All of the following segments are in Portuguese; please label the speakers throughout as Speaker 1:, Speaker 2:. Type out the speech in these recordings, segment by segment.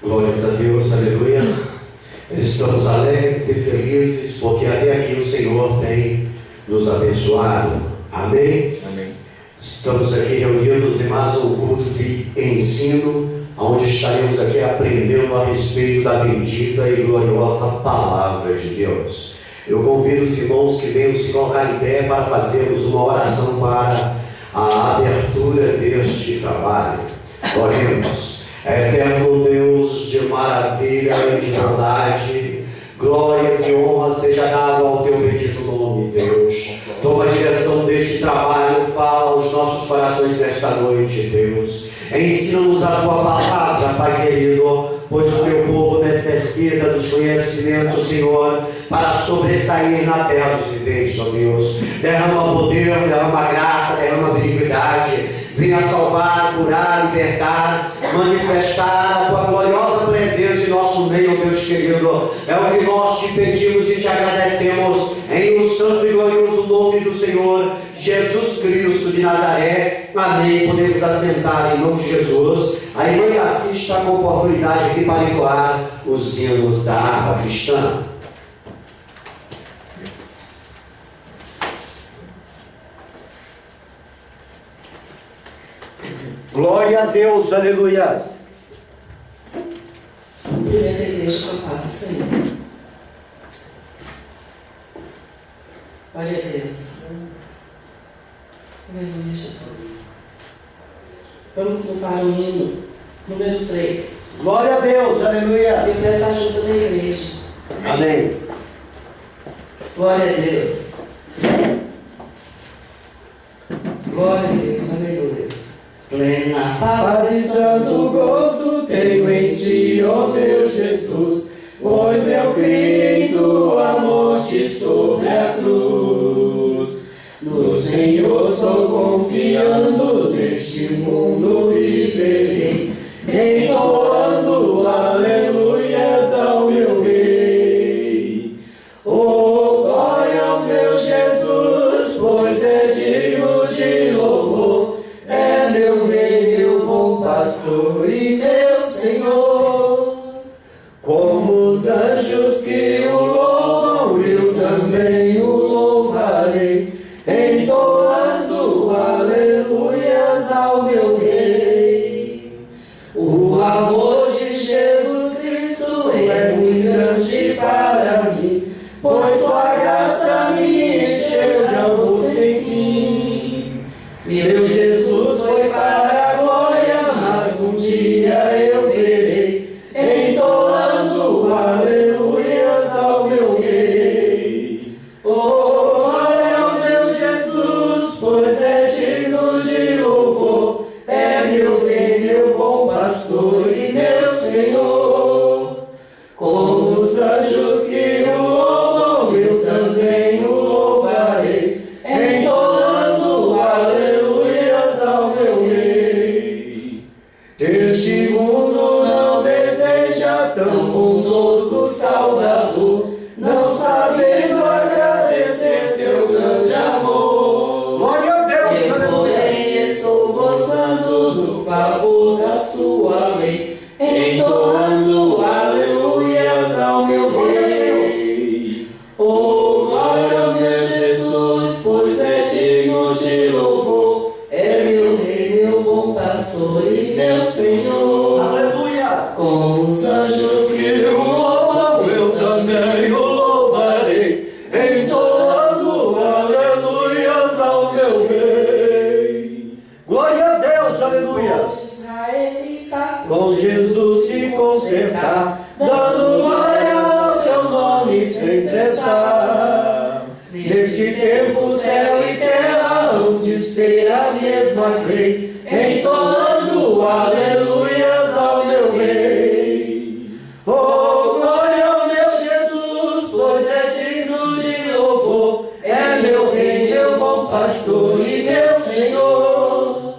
Speaker 1: Glórias a Deus, aleluia. Estamos alegres e felizes porque até aqui o Senhor tem nos abençoado. Amém?
Speaker 2: Amém.
Speaker 1: Estamos aqui reunidos em mais um culto de ensino, onde estaremos aqui aprendendo a respeito da bendita e gloriosa Palavra de Deus. Eu convido os irmãos que venham se colocar em pé para fazermos uma oração para a abertura deste trabalho. Oremos. Eterno Deus de maravilha e de bondade, glórias e honra seja dado ao teu bendito nome, Deus. Toma a direção deste trabalho, fala aos nossos corações nesta noite, Deus. Ensina-nos a tua palavra, Pai querido, pois o teu povo necessita dos conhecimentos, Senhor, para sobressair na terra dos viventes, ó Deus. Derrama poder, derrama graça, derrama benignidade. Venha salvar, curar, libertar, manifestar a tua gloriosa presença em nosso meio, Deus querido. É o que nós te pedimos e te agradecemos em o santo e glorioso nome do Senhor Jesus Cristo de Nazaré. Amém. Podemos assentar em nome de Jesus. A irmã Yaci está com oportunidade aqui para entoar os hinos da harpa cristã.
Speaker 2: Glória a Deus, aleluia.
Speaker 3: Cumprimento a igreja com a paz do Senhor. Glória a Deus. Aleluia, Jesus. Vamos cantar o hino número 3.
Speaker 2: Glória a Deus, aleluia.
Speaker 3: Eu peço a ajuda da igreja.
Speaker 2: Amém.
Speaker 3: Glória a Deus. Glória a Deus, aleluia. Plena
Speaker 4: Paz e santo gozo tenho em ti, ó meu Jesus, pois eu criei em tua morte sobre a cruz. No Senhor sou confiando, neste mundo viverei, entoando aleluias ao meu Rei. Oh, glória ao meu Jesus, pois é digno de louvor. É meu Rei, meu bom pastor e meu Senhor. Como os anjos que o louvam, eu também o louvarei, entoando aleluias ao meu Rei. expressar. Neste tempo, céu e terra hão de ser a mesma, creio, entoando aleluias ao meu Rei. Oh, glória ao meu Jesus, pois é digno de louvor, é meu Rei, meu bom pastor e meu Senhor.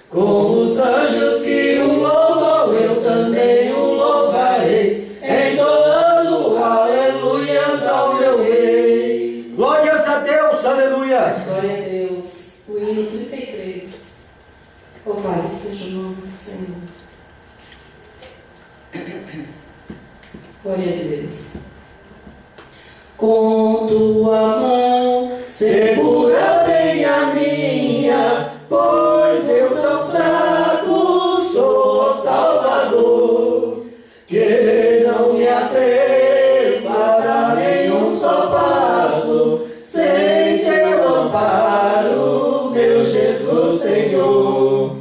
Speaker 4: Como os anjos que o louvam, eu também o louvarei, entoando aleluias ao meu Rei.
Speaker 2: Glórias a Deus, aleluia.
Speaker 3: Glória a Deus. O hino 33. Louvado seja o nome do Senhor. Glória a Deus. Com tua mão segura bem a minha, pois eu tão fraco sou, ó Salvador, que não me atrevo a dar nenhum só passo sem teu amparo, meu Jesus Senhor.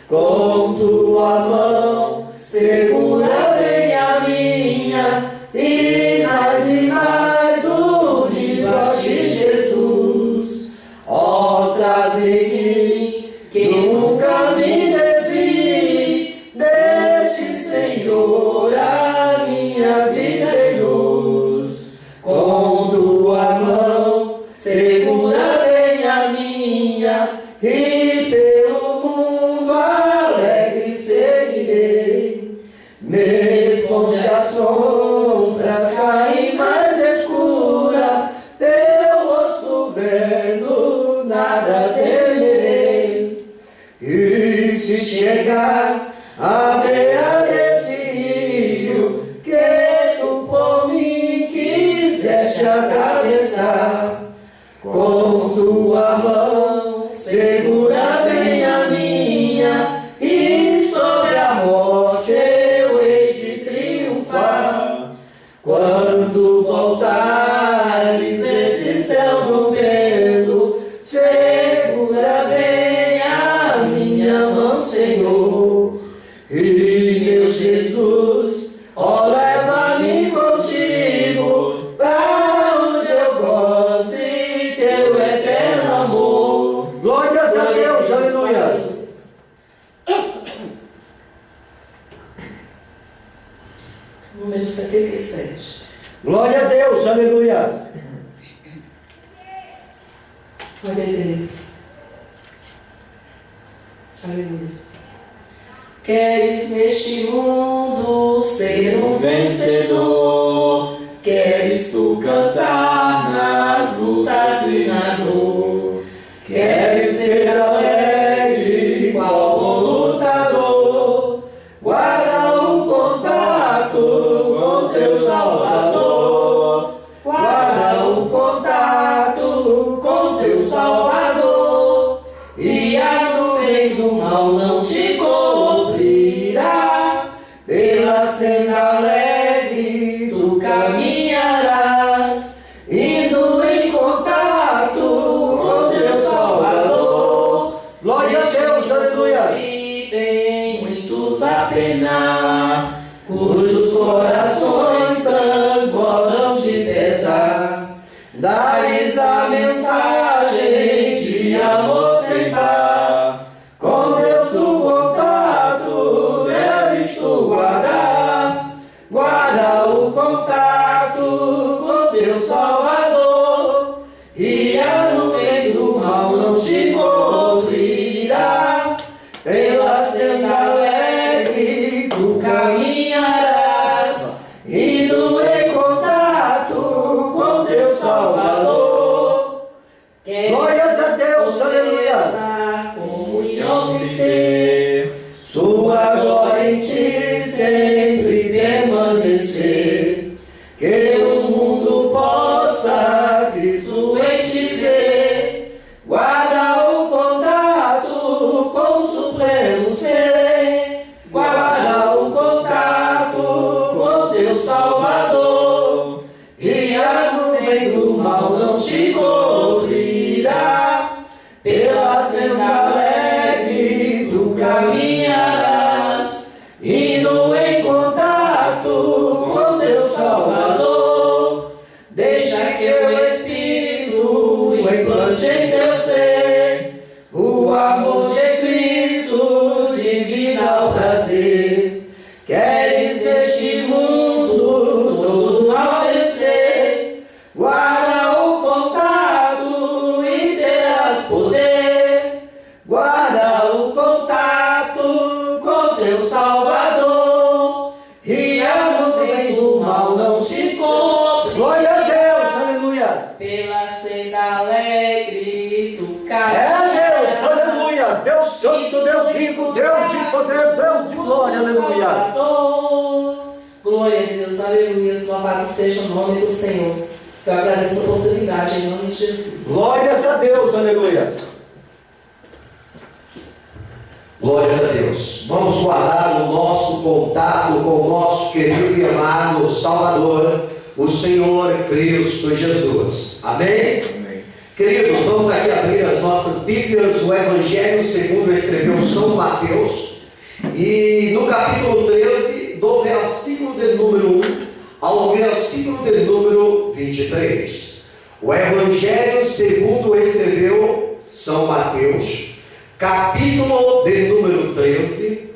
Speaker 3: Com tua mão segura bem a minha, e mais unido a ti, Jesus. Ó, traze em mim que nunca me desvie deste Senhor, a minha vida e luz. Com tua mão segura bem a minha, e pelo mundo alegre seguirei. Mesmo onde as sombras caem mais escuras, teu rosto vendo, nada temerei. E se chegar à beira desse rio, que tu por mim quiseste atravessar, com tua mão segura bem a minha, e sobre a morte eu hei de triunfar. Quando voltares esses céus rompendo, segura bem a minha mão, Senhor. E meu Jesus, ó, leva-me contigo, pra onde eu goze teu eterno amor.
Speaker 2: Glórias a Deus, aleluia.
Speaker 3: Número 77.
Speaker 2: Glória a Deus, aleluia.
Speaker 3: Glória a Deus. Aleluia. Queres neste mundo ser um vencedor? Queres tu cantar nas lutas e na dor? Queres ser alegre qual bom lutador? Guarda o contato com teu Salvador. Guarda o contato com teu Salvador. E a nuvem do mal não te cobrirá. Pela senda alegre tu caminharás, indo em contato com teu Salvador.
Speaker 2: Glória a Deus, aleluia.
Speaker 3: E tem muitos a penar, cujos corações transbordam de pesar. Dá-lhes a mensagem de amor sem par. Com Deus o contato deves tu guardar. Guarda o contato com teu Salvador, e a nuvem do mal não te cobrirá. Pela senda alegre tu caminharás, indo em contato com teu Salvador.
Speaker 2: Glórias a Deus, aleluia.
Speaker 3: A comunhão de ter, sua glória em ti sempre permanecer. Que o mundo possa Cristo em ti ver. Guarda o contato com o supremo ser. Guarda o contato com teu Salvador, e a nuvem do mal não te cobrirá. Pela senda alegre tu caminharás, indo em contato com teu Salvador.
Speaker 4: Deixa que o Espírito implante em teu ser o amor de Cristo, divino prazer. Queres neste mundo todo mal vencer, guarda o contato e terás poder. Guarda o contato com teu Salvador, e a nuvem do mal não te cobre.
Speaker 2: Glória a Deus, aleluia.
Speaker 3: Pela senda alegre do
Speaker 2: É
Speaker 3: caminho.
Speaker 2: Deus, aleluia. Deus santo, Deus rico, Deus de poder, Deus de glória, aleluia.
Speaker 3: Glória a Deus, aleluia. Louvado seja o nome do Senhor. Eu agradeço a oportunidade em nome de Jesus.
Speaker 2: Glórias a Deus, aleluia.
Speaker 1: Glórias a Deus. Vamos guardar o nosso contato com o nosso querido e amado Salvador, o Senhor Cristo Jesus. Amém?
Speaker 4: Amém.
Speaker 1: Queridos, vamos aqui abrir as nossas Bíblias, o Evangelho segundo escreveu São Mateus, e no capítulo 13, do versículo de número 1 ao versículo de número 23. O Evangelho segundo escreveu São Mateus, capítulo de número 13,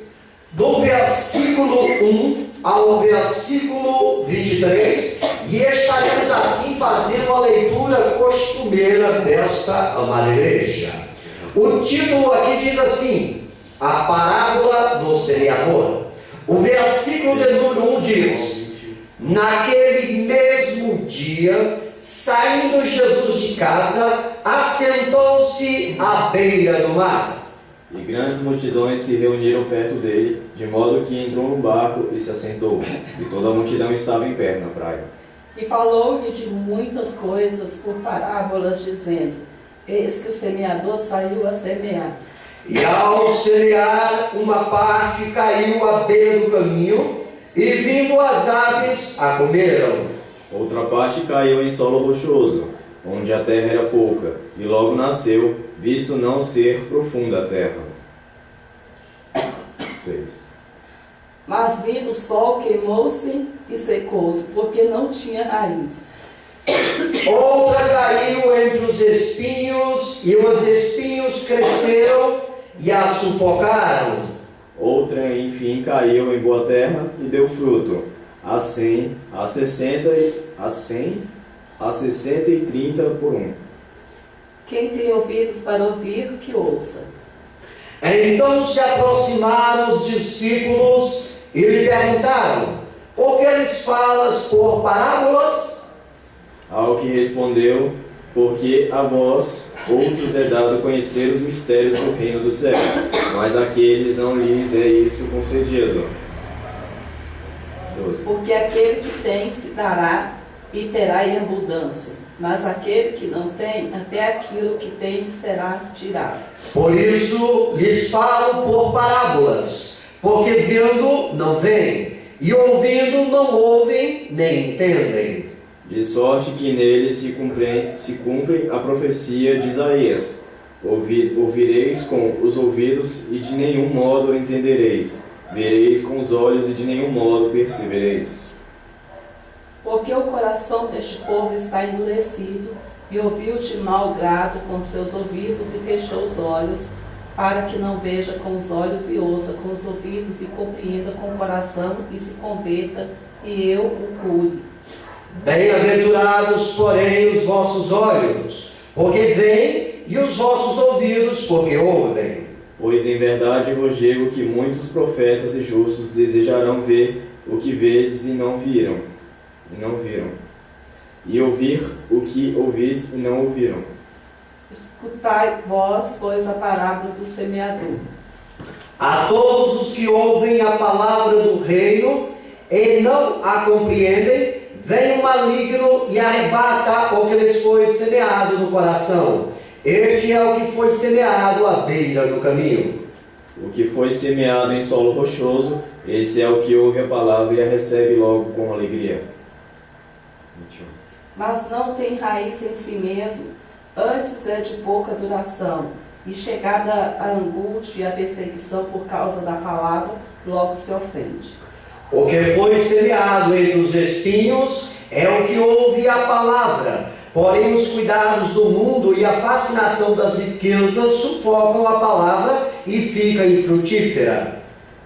Speaker 1: do versículo 1 ao versículo 23, e estaremos assim fazendo a leitura costumeira desta amada igreja. O título aqui diz assim: a parábola do semeador. O versículo de número 1 diz: naquele mesmo dia, saindo Jesus de casa, assentou-se à beira do mar.
Speaker 5: E grandes multidões se reuniram perto dele, de modo que entrou no barco e se assentou. E toda a multidão estava em pé na praia.
Speaker 6: E falou-lhe de muitas coisas por parábolas, dizendo: eis que o semeador saiu a semear.
Speaker 1: E ao semear, uma parte caiu à beira do caminho, e vindo as aves a comeram.
Speaker 5: Outra parte caiu em solo rochoso, onde a terra era pouca, e logo nasceu, visto não ser profunda a terra. 6.
Speaker 6: Mas vindo o sol, queimou-se e secou-se, porque não tinha raiz.
Speaker 1: Outra caiu entre os espinhos, e os espinhos cresceram e a sufocaram.
Speaker 5: Outra, enfim, caiu em boa terra e deu fruto, a 100, a 60 e 30 por um.
Speaker 6: Quem tem ouvidos para ouvir, que ouça.
Speaker 1: Então se aproximaram os discípulos e lhe perguntaram: por que lhes falas por parábolas?
Speaker 5: Ao que respondeu: porque a vós outros é dado conhecer os mistérios do reino dos céus, mas àqueles não lhes é isso concedido. 12.
Speaker 6: Porque aquele que tem se dará e terá em abundância, mas aquele que não tem, até aquilo que tem será tirado.
Speaker 1: Por isso lhes falo por parábolas, porque vendo não veem, e ouvindo não ouvem nem entendem.
Speaker 5: De sorte que nele se cumpre a profecia de Isaías: ouvireis com os ouvidos e de nenhum modo entendereis, vereis com os olhos e de nenhum modo percebereis.
Speaker 6: Porque o coração deste povo está endurecido, e ouviu de mau grado com seus ouvidos e fechou os olhos, para que não veja com os olhos e ouça com os ouvidos e compreenda com o coração e se converta, e eu o cure.
Speaker 1: Bem-aventurados, porém, os vossos olhos, porque veem, e os vossos ouvidos, porque ouvem.
Speaker 5: Pois em verdade vos digo que muitos profetas e justos desejarão ver o que vedes e não viram, e ouvir o que ouvis e não ouviram.
Speaker 6: Escutai vós, pois, a parábola do semeador.
Speaker 1: A todos os que ouvem a palavra do reino e não a compreendem, vem o maligno e arrebata o que lhes foi semeado no coração. Este é o que foi semeado à beira do caminho.
Speaker 5: O que foi semeado em solo rochoso, esse é o que ouve a palavra e a recebe logo com alegria. 21.
Speaker 6: Mas não tem raiz em si mesmo, antes é de pouca duração, e chegada a angústia e a perseguição por causa da palavra, logo se ofende.
Speaker 1: O que foi semeado entre os espinhos é o que ouve a palavra. Porém, os cuidados do mundo e a fascinação das riquezas sufocam a palavra e fica infrutífera.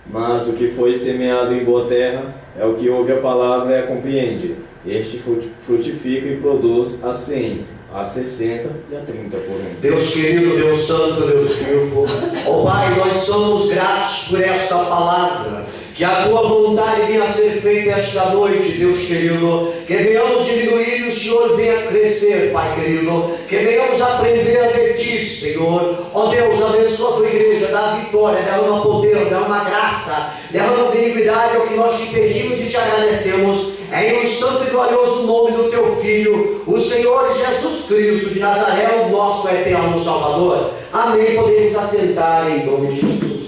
Speaker 5: Mas o que foi semeado em boa terra é o que ouve a palavra e a compreende. Este frutifica e produz a 100, a 60 e a 30 por um.
Speaker 1: Deus querido, Deus santo, Deus vivo, ó Pai, nós somos gratos por esta palavra. Que a Tua vontade venha a ser feita esta noite, Deus querido. Que venhamos diminuir e o Senhor venha crescer, Pai querido. Que venhamos aprender de Ti, Senhor. Ó Deus, abençoa a Tua igreja, dá a vitória, derrama poder, derrama graça, derrama benignidade, é o que nós te pedimos e te agradecemos. É em um santo e glorioso nome do Teu Filho, o Senhor Jesus Cristo de Nazaré, o nosso eterno Salvador. Amém. Podemos assentar em nome de Jesus.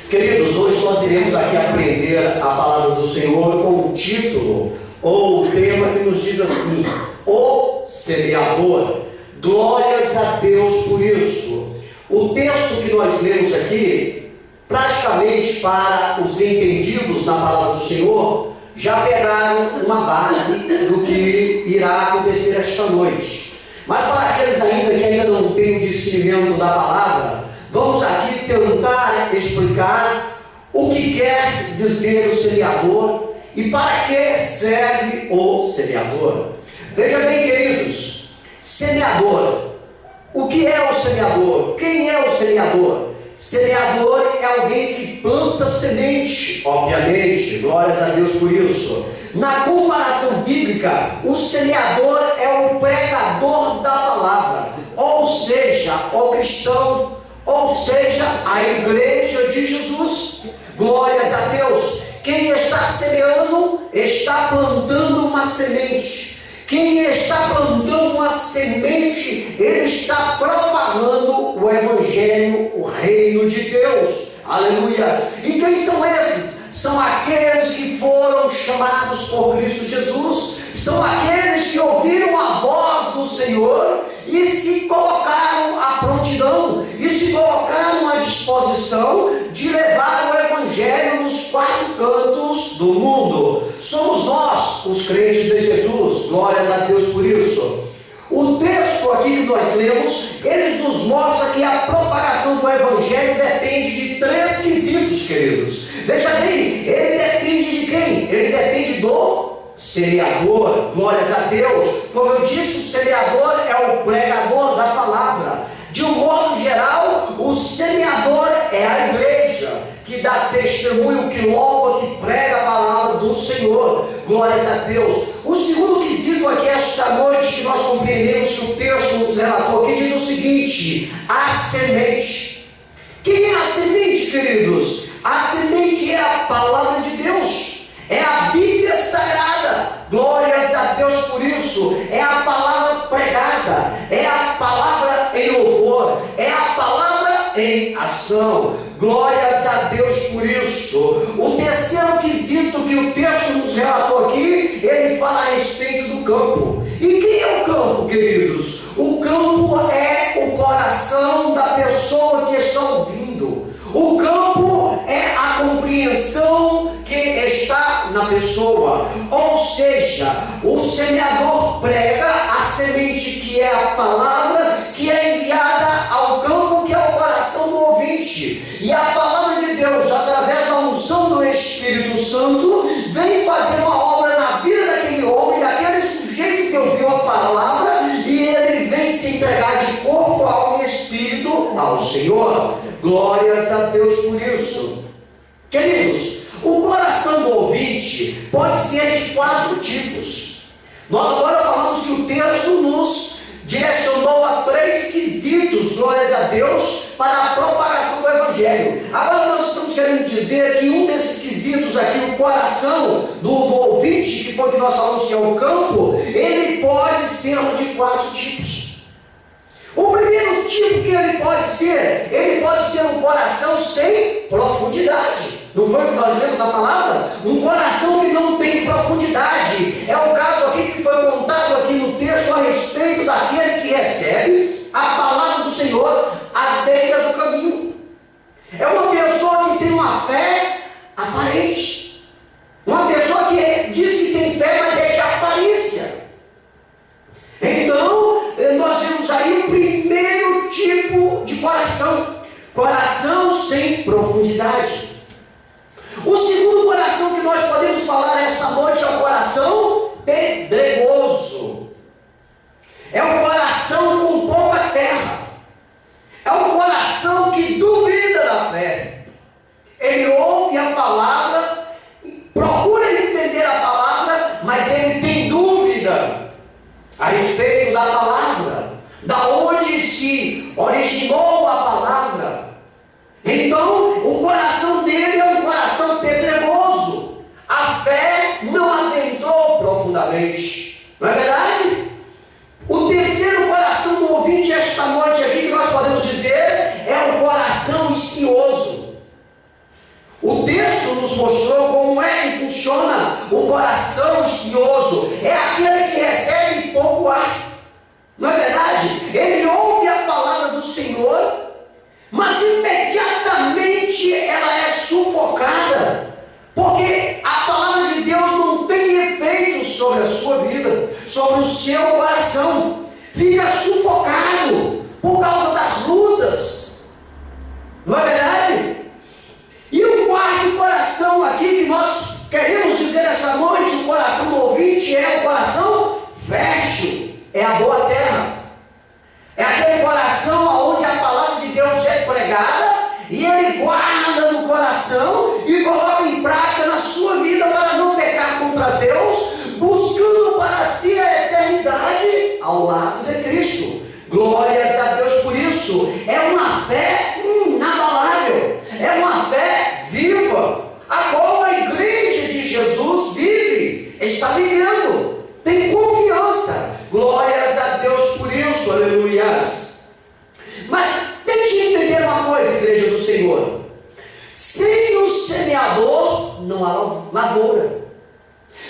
Speaker 1: Queridos, hoje nós iremos aqui aprender a palavra do Senhor com o título ou o tema que nos diz assim: o semeador. Glórias a Deus por isso. O texto que nós lemos aqui, praticamente para os entendidos na palavra do Senhor, já pegaram uma base do que irá acontecer esta noite. Mas para aqueles ainda que ainda não têm o discernimento da palavra, vamos aqui tentar explicar o que quer dizer o semeador e para que serve o semeador. Veja bem, queridos, semeador. O que é o semeador? Quem é o semeador? Semeador é alguém que planta semente, obviamente, glórias a Deus por isso. Na comparação bíblica, o semeador é o pregador da palavra, ou seja, o cristão, ou seja, a igreja de Jesus. Glórias a Deus. Quem está semeando, está plantando uma semente. Quem está plantando uma semente, ele está propagando o Evangelho, o reino de Deus. Aleluia. E quem são esses? São aqueles que foram chamados por Cristo Jesus. São aqueles que ouviram a voz do Senhor e se colocaram à prontidão, e se colocaram à disposição de levar o Evangelho nos 4 cantos do mundo. Somos nós, os crentes de Jesus, glórias a Deus por isso. O texto aqui que nós lemos, ele nos mostra que a propagação do Evangelho depende de 3 quesitos, queridos. Veja bem, ele depende de quem? Ele depende do semeador, glórias a Deus. Como eu disse, o semeador é o pregador da palavra. De um modo geral, o semeador é a igreja, que dá testemunho, que louva, que prega a palavra do Senhor, glórias a Deus. O segundo quesito aqui esta noite, que nós compreendemos que o texto nos relatou aqui, diz o seguinte: a semente. Quem é a semente, queridos? A semente é a palavra de Deus. É a Bíblia Sagrada, glórias a Deus por isso. É a palavra pregada, é a palavra em louvor, é a palavra em ação, glórias a Deus por isso. O terceiro quesito que o texto nos relatou aqui, ele fala a respeito do campo. E quem é o campo, queridos? O campo é o coração da pessoa que está ouvindo. O campo é a compreensão que está na pessoa. Ou seja, o semeador prega a semente que é a palavra, que é enviada ao campo, que é o coração do ouvinte. E a palavra de Deus, através da unção do Espírito Santo, vem fazer uma obra na vida daquele homem, daquele sujeito que ouviu a palavra, e ele vem se entregar de corpo, alma e espírito ao Senhor. Glórias a Deus por isso. Queridos, o coração do ouvinte pode ser de 4 tipos. Nós agora falamos que o texto nos direcionou a 3 quesitos, glórias a Deus, para a propagação do Evangelho. Agora nós estamos querendo dizer que um desses quesitos aqui, o coração do ouvinte, que foi que nós falamos que é o campo, ele pode ser de 4 tipos. O primeiro tipo que ele pode ser um coração sem profundidade. Não foi o que nós lemos na palavra? Um coração que não tem profundidade. É o caso aqui que foi contado aqui no texto a respeito daquele que recebe a palavra do Senhor à beira do caminho. É uma pessoa que tem uma fé aparente. Coração sem profundidade. O segundo coração que nós podemos falar esta noite é o coração pedregoso. É um coração com pouca terra. É um coração que duvida da fé. Ele ouve a palavra, procura entender a palavra, mas ele tem dúvida a respeito da palavra, da onde se originou a palavra. Então, o coração dele é um coração pedregoso. A fé não adentrou profundamente. Não é verdade? O terceiro coração do ouvinte esta noite aqui, que nós podemos dizer, é o coração espinhoso. O texto nos mostrou como é que funciona o coração espinhoso. É aquele que recebe pouco ar. Não é verdade? Ele ouve a palavra do Senhor, mas imediatamente ela é sufocada, porque a palavra de Deus não tem efeito sobre a sua vida, sobre o seu coração. Fica sufocado por causa das lutas. Não é verdade? E o quarto coração aqui que nós queremos dizer essa noite, o coração do ouvinte, é o coração fértil, é a boa terra. É aquele coração onde a palavra de Deus é pregada e ele guarda no coração e coloca em prática na sua vida para não pecar contra Deus, buscando para si a eternidade ao lado de Cristo. Glórias a Deus por isso. É uma fé inabalável, é uma fé viva, a qual a igreja de Jesus vive, está vivendo, tem confiança. Glórias a Deus por isso, aleluias. Mas tente entender uma coisa, igreja do Senhor: sem o semeador não há lavoura.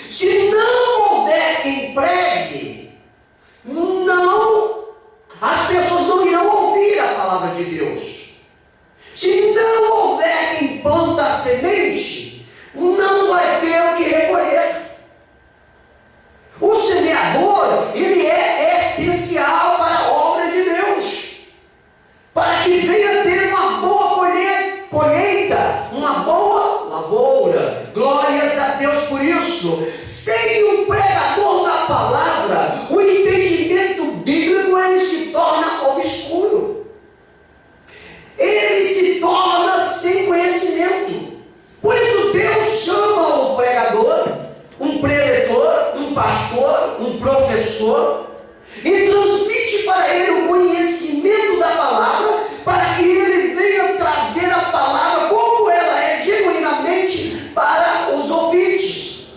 Speaker 1: Se não houver quem pregue, as pessoas não irão ouvir a palavra de Deus. Se não houver quem planta a semente, não vai ter o que recolher. O semeador, ele é essencial para a obra de Deus, para que venha ter uma boa colheita, uma boa lavoura. Glórias a Deus por isso. Sem o pregador da palavra, o entendimento bíblico ele se torna obscuro. Ele se torna sem conhecimento. Por isso Deus chama o pregador, um preletor, um pastor, um professor, e transmite para ele o conhecimento da palavra, para que ele venha trazer a palavra como ela é genuinamente para os ouvintes,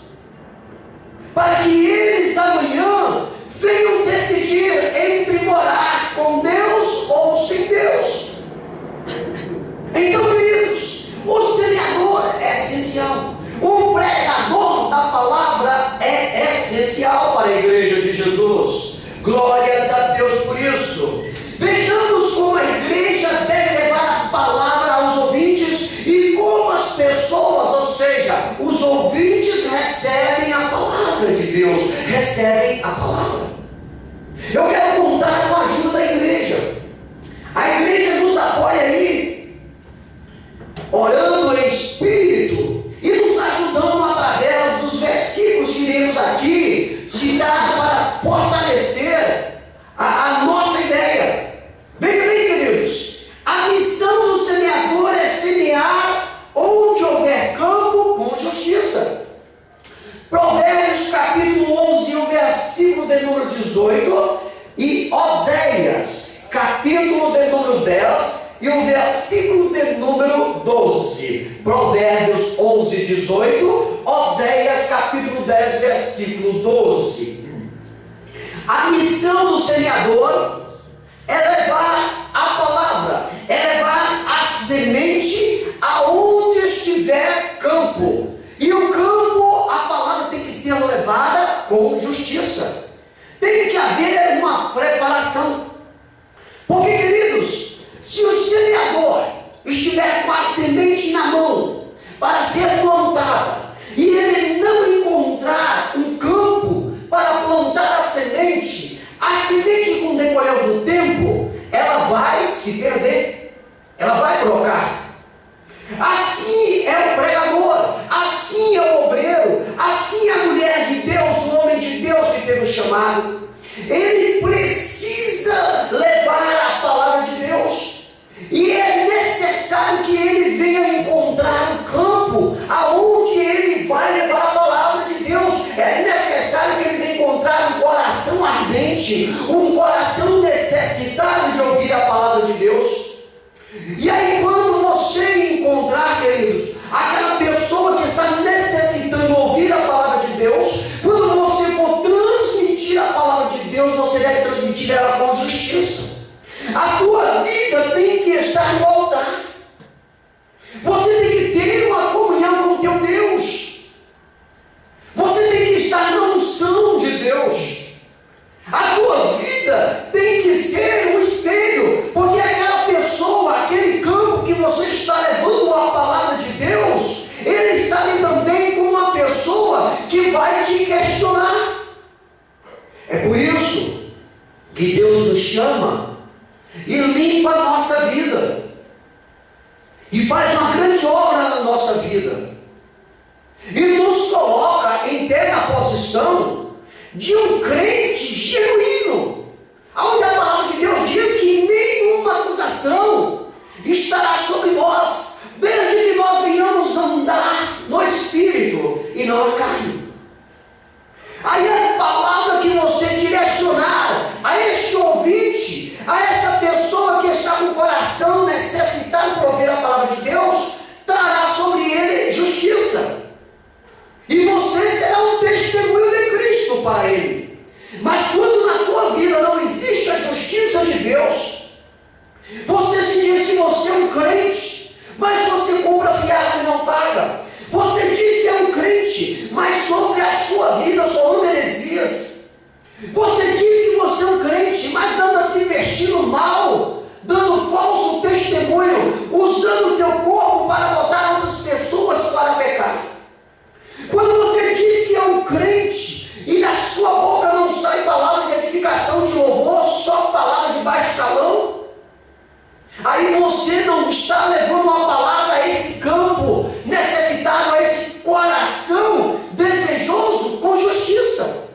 Speaker 1: para que eles amanhã venham decidir entre morar com Deus ou sem Deus. Então, queridos, o semeador é essencial. O pregador da palavra é essencial para a igreja de Jesus. Glórias a Deus por isso. Vejamos como a igreja deve levar a palavra aos ouvintes e como as pessoas, ou seja, os ouvintes recebem a palavra de Deus, recebem a palavra. Eu quero contar com a ajuda da igreja. A igreja nos apoia aí, orando em espírito e nos ajudando através dos versículos que iremos aqui citar para fortalecer a nossa ideia. Veja bem, queridos, a missão do semeador é semear onde houver campo com justiça. Provérbios capítulo 11, o versículo de número 18, e Oséias capítulo de número 10 e o versículo de número 12. Provérbios 11, 18, Oséias capítulo 10, versículo 12. A missão do semeador é levar a palavra, é levar a semente aonde estiver campo. E o campo, a palavra tem que ser levada com justiça. Tem que haver uma preparação. Porque, queridos, se o semeador estiver com a semente na mão para ser plantada e ele não encontrar um campo para plantar a semente com o decorrer do tempo, ela vai se perder. ela vai brocar. Assim é o pregador, assim é o obreiro, assim é a mulher de Deus, o homem de Deus que teve o chamado. Ele precisa levar a palavra de Deus, e é necessário que ele venha encontrar o campo aonde ele vai levar a palavra de Deus. É necessário que ele venha encontrar um coração ardente, um coração necessitado de ouvir a palavra de Deus. E aí, quando você encontrar, queridos, aquela pessoa que está necessitando ouvir a palavra de Deus, quando você for transmitir a palavra de Deus, você deve transmitir ela com justiça. A tua vida tem que estar no altar. Você tem que ter uma comunhão com o teu Deus. Você tem que estar na unção de Deus. A tua vida tem que ser um espelho, porque aquela pessoa, aquele campo que você está levando a palavra de Deus, ele está ali também como uma pessoa que vai te questionar. É por isso que Deus nos chama e limpa a nossa vida, e faz uma grande obra na nossa vida, e nos coloca em terra posição de um crente genuíno, onde a palavra de Deus diz que nenhuma acusação estará sobre nós, desde que nós venhamos andar no Espírito e não na carne. Aí a palavra que você direcionar a este ouvinte, a essa pessoa que está com o coração necessitado por ouvir a palavra de Deus, trará sobre ele justiça. E você será um testemunho de Cristo para ele. Mas quando na tua vida não existe a justiça de Deus, você se diz que você é um crente, mas você compra fiado e não paga. Você diz que é um crente, mas sobre a sua vida só anda heresias. Você diz que você é um crente, mas anda se vestindo mal, dando falso testemunho, usando o teu corpo para botar outras pessoas para pecar. Quando você diz que é um crente e da sua boca não sai palavras de edificação, de louvor, só palavras de baixo calão, aí você não está levando uma palavra a esse campo necessitado, a esse coração desejoso com justiça.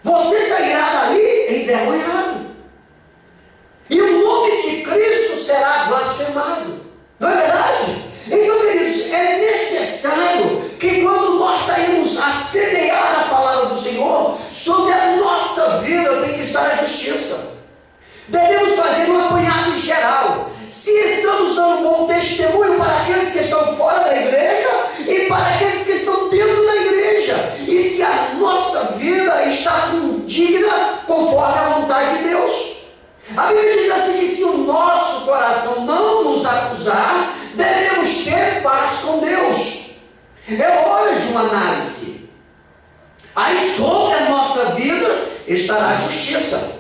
Speaker 1: Você sairá dali envergonhado, e o nome de Cristo será blasfemado. Não é verdade? Então, queridos, é necessário que quando nós saímos a semear a palavra do Senhor, sobre a nossa vida tem que estar a justiça. Devemos fazer um apanhado geral. Se estamos dando bom testemunho para aqueles que estão fora da igreja e para aqueles que estão dentro da igreja, e se a nossa vida está digna conforme a vontade de Deus. A Bíblia diz assim que se o nosso coração não nos acusar, devemos ter paz com Deus. É hora de uma análise. Aí sobre a nossa vida estará a justiça.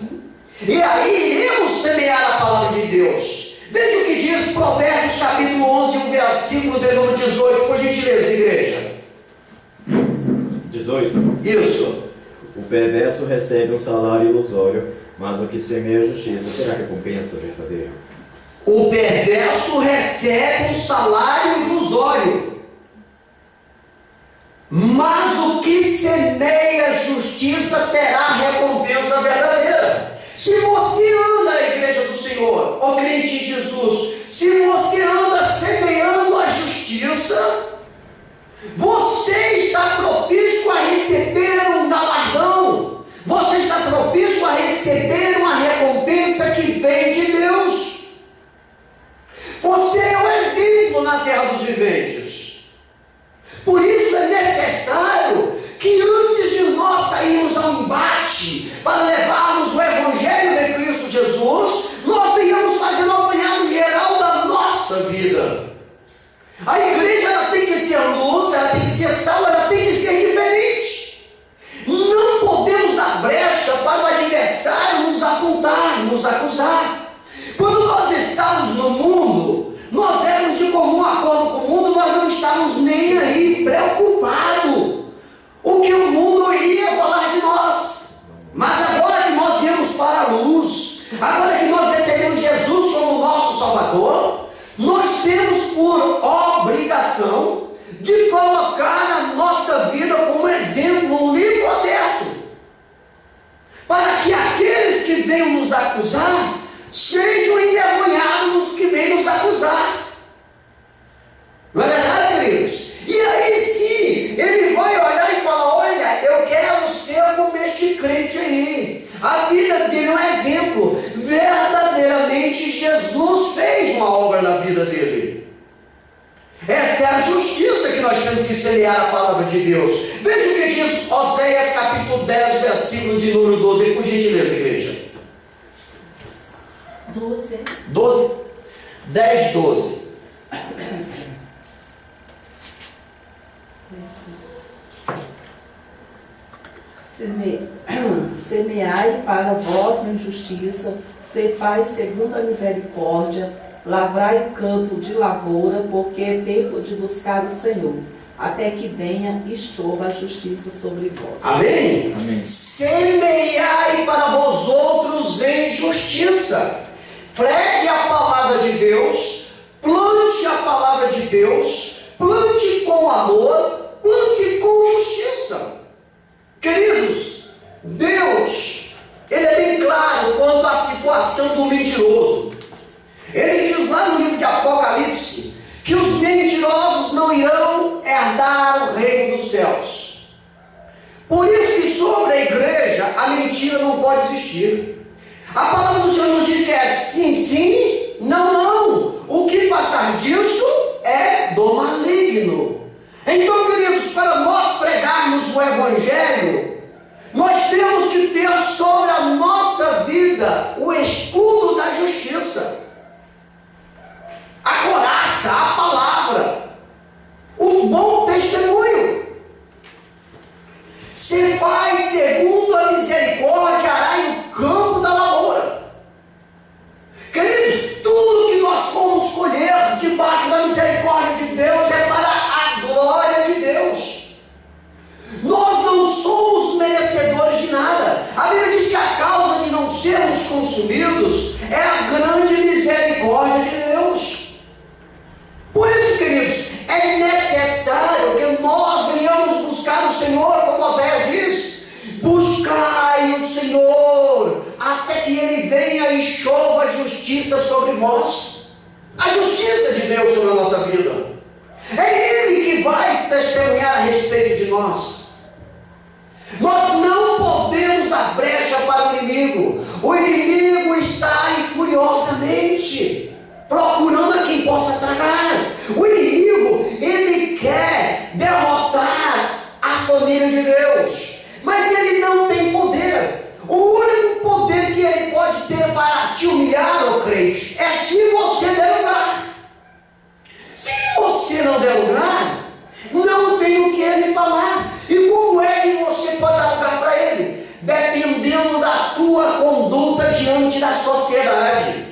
Speaker 1: E aí iremos semear a palavra de Deus. Veja o que diz Provérbios capítulo 11, o versículo de número 18, por gentileza, igreja.
Speaker 5: 18.
Speaker 1: Isso.
Speaker 5: O perverso recebe um salário ilusório, mas o que semeia a justiça terá recompensa verdadeira.
Speaker 1: O perverso recebe um salário ilusório, mas o que semeia a justiça terá recompensa verdadeira. Se você anda na igreja do Senhor, ó crente em Jesus, se você anda semeando a justiça, você está propício a receber um galardão, você está propício a receber uma recompensa que vem de Deus. Você é o exemplo na terra dos viventes. Por isso é necessário que antes de nós sairmos ao embate para levarmos o Evangelho de Cristo Jesus, nós venhamos fazer um apanhado geral da nossa vida. A igreja ela tem que ser luz, ela tem que ser sal, ela tem que ser diferente. Não podemos dar brecha para o adversário nos apontar, nos acusar. Quando nós estávamos no mundo, nós éramos de comum acordo com o mundo, nós não estávamos nem aí preocupados o que o mundo iria falar de nós. Mas agora que nós viemos para a luz, agora que nós recebemos Jesus como nosso Salvador,
Speaker 2: nós temos por obrigação de colocar a nossa vida como exemplo, um livro aberto, para que aqueles que venham nos acusar sejam envergonhados dos que vêm nos acusar. Não é verdade, queridos? E aí sim, ele vai olhar e falar: olha, eu quero ser como este crente aí. A vida dele é um exemplo. Verdadeiramente Jesus fez uma obra na vida dele. Essa é a justiça que nós temos que semear a palavra de Deus. Veja o que diz Oséias capítulo 10, versículo de número 12, por gentileza, igreja. 10, 12.
Speaker 6: Semeai para vós em justiça, ceifai segundo a misericórdia, lavrai o campo de lavoura, porque é tempo de buscar o Senhor, até que venha e chova a justiça sobre vós.
Speaker 2: Amém?
Speaker 5: Amém.
Speaker 2: Semeai para vós outros em justiça. Pregue a palavra de Deus, plante a palavra de Deus, plante com amor, plante com justiça. Queridos, Deus, Ele é bem claro quanto à situação do mentiroso. Ele diz lá no livro de Apocalipse que os mentirosos não irão herdar o reino dos céus. Por isso que sobre a igreja a mentira não pode existir. A palavra do Senhor nos diz que é sim, sim, não, não. O que passar disso é do maligno. Então, queridos, para nós pregarmos o Evangelho, nós temos que ter sobre a nossa vida o escudo da justiça, a coraça, a palavra, o bom testemunho. Se faz segundo a misericórdia, arai o campo da lavoura. Queridos, tudo que nós formos colher debaixo da misericórdia de Deus é para a glória de Deus. Nós não somos merecedores de nada. A Bíblia diz que a causa de não sermos consumidos é a grande misericórdia de Deus. Por isso, queridos, é necessário que nós venhamos buscar o Senhor, como Oséias diz: buscai o Senhor, até que Ele venha e chova a justiça sobre vós. A justiça de Deus sobre a nossa vida. É Ele que vai testemunhar a respeito de nós. Nós não podemos dar brecha para o inimigo. O inimigo está aí furiosamente procurando a quem possa tragar. O inimigo, ele quer derrotar a família de Deus, mas ele não tem poder. O único poder que ele pode ter para te humilhar, ó crente, é se você der lugar. Se você não der lugar, não tem o que ele falar. E como é que você pode dar lugar para ele? Dependendo da tua conduta diante da sociedade,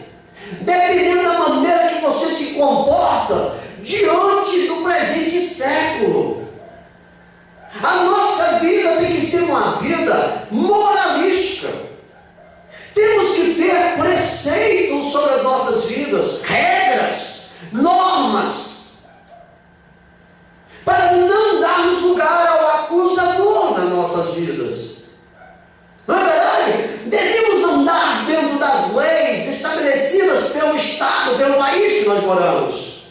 Speaker 2: dependendo da maneira que você se comporta diante do presente século. A nossa vida tem que ser uma vida moralística. Temos que ter preceitos sobre as nossas vidas, regras, normas, para não darmos lugar ao acusador nas nossas vidas. Não é verdade? Devemos andar dentro das leis estabelecidas pelo Estado, pelo país que nós moramos.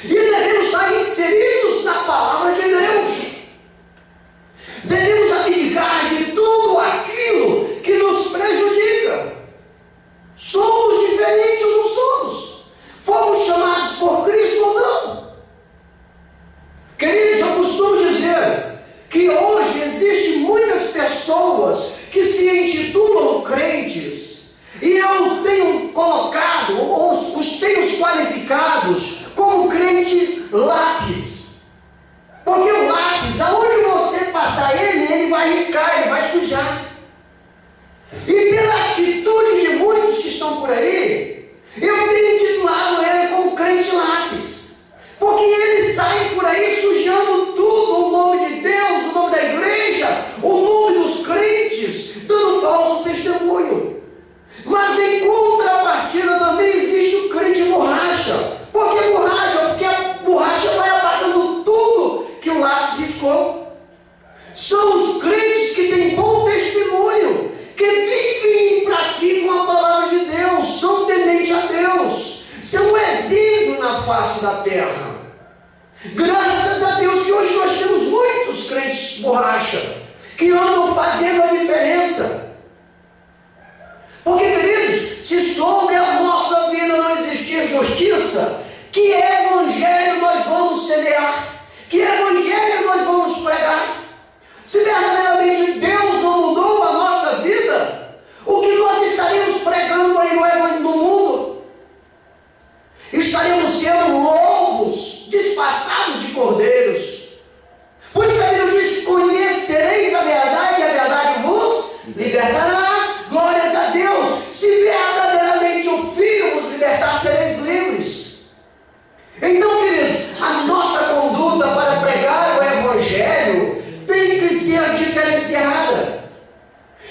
Speaker 2: E devemos estar inseridos na palavra de Deus. Devemos abdicar de tudo aquilo que nos prejudica. Somos diferentes ou não somos? Fomos chamados por Cristo ou não? Queridos, eu costumo dizer que hoje existem muitas pessoas que se intitulam crentes, e eu tenho colocado, ou os tenho qualificados como crentes lápis. Porque o lápis, aonde você passar ele vai riscar, ele vai sujar. E pela atitude de muitos que estão por aí, eu tenho intitulado ele como crente lápis. Porque eles saem por aí sujando tudo, o nome de Deus, o nome da igreja, o nome dos crentes, dando falso testemunho. Mas em contrapartida também existe o crente borracha. face da terra. Graças a Deus que hoje nós temos muitos crentes borracha que andam fazendo a diferença. Porque, queridos, se sobre a nossa vida não existir justiça, que evangelho nós vamos semear? Que evangelho nós vamos pregar? Se verdadeiramente Deus não mudou a nossa vida, o que nós estaremos pregando aí no mundo? Estaremos sendo lobos disfarçados de cordeiros. Por isso a Bíblia diz: conhecereis a verdade e a verdade vos libertará. Glórias a Deus. Se verdadeiramente o Filho vos libertar, sereis livres. Então, queridos, a nossa conduta para pregar o Evangelho tem que ser diferenciada.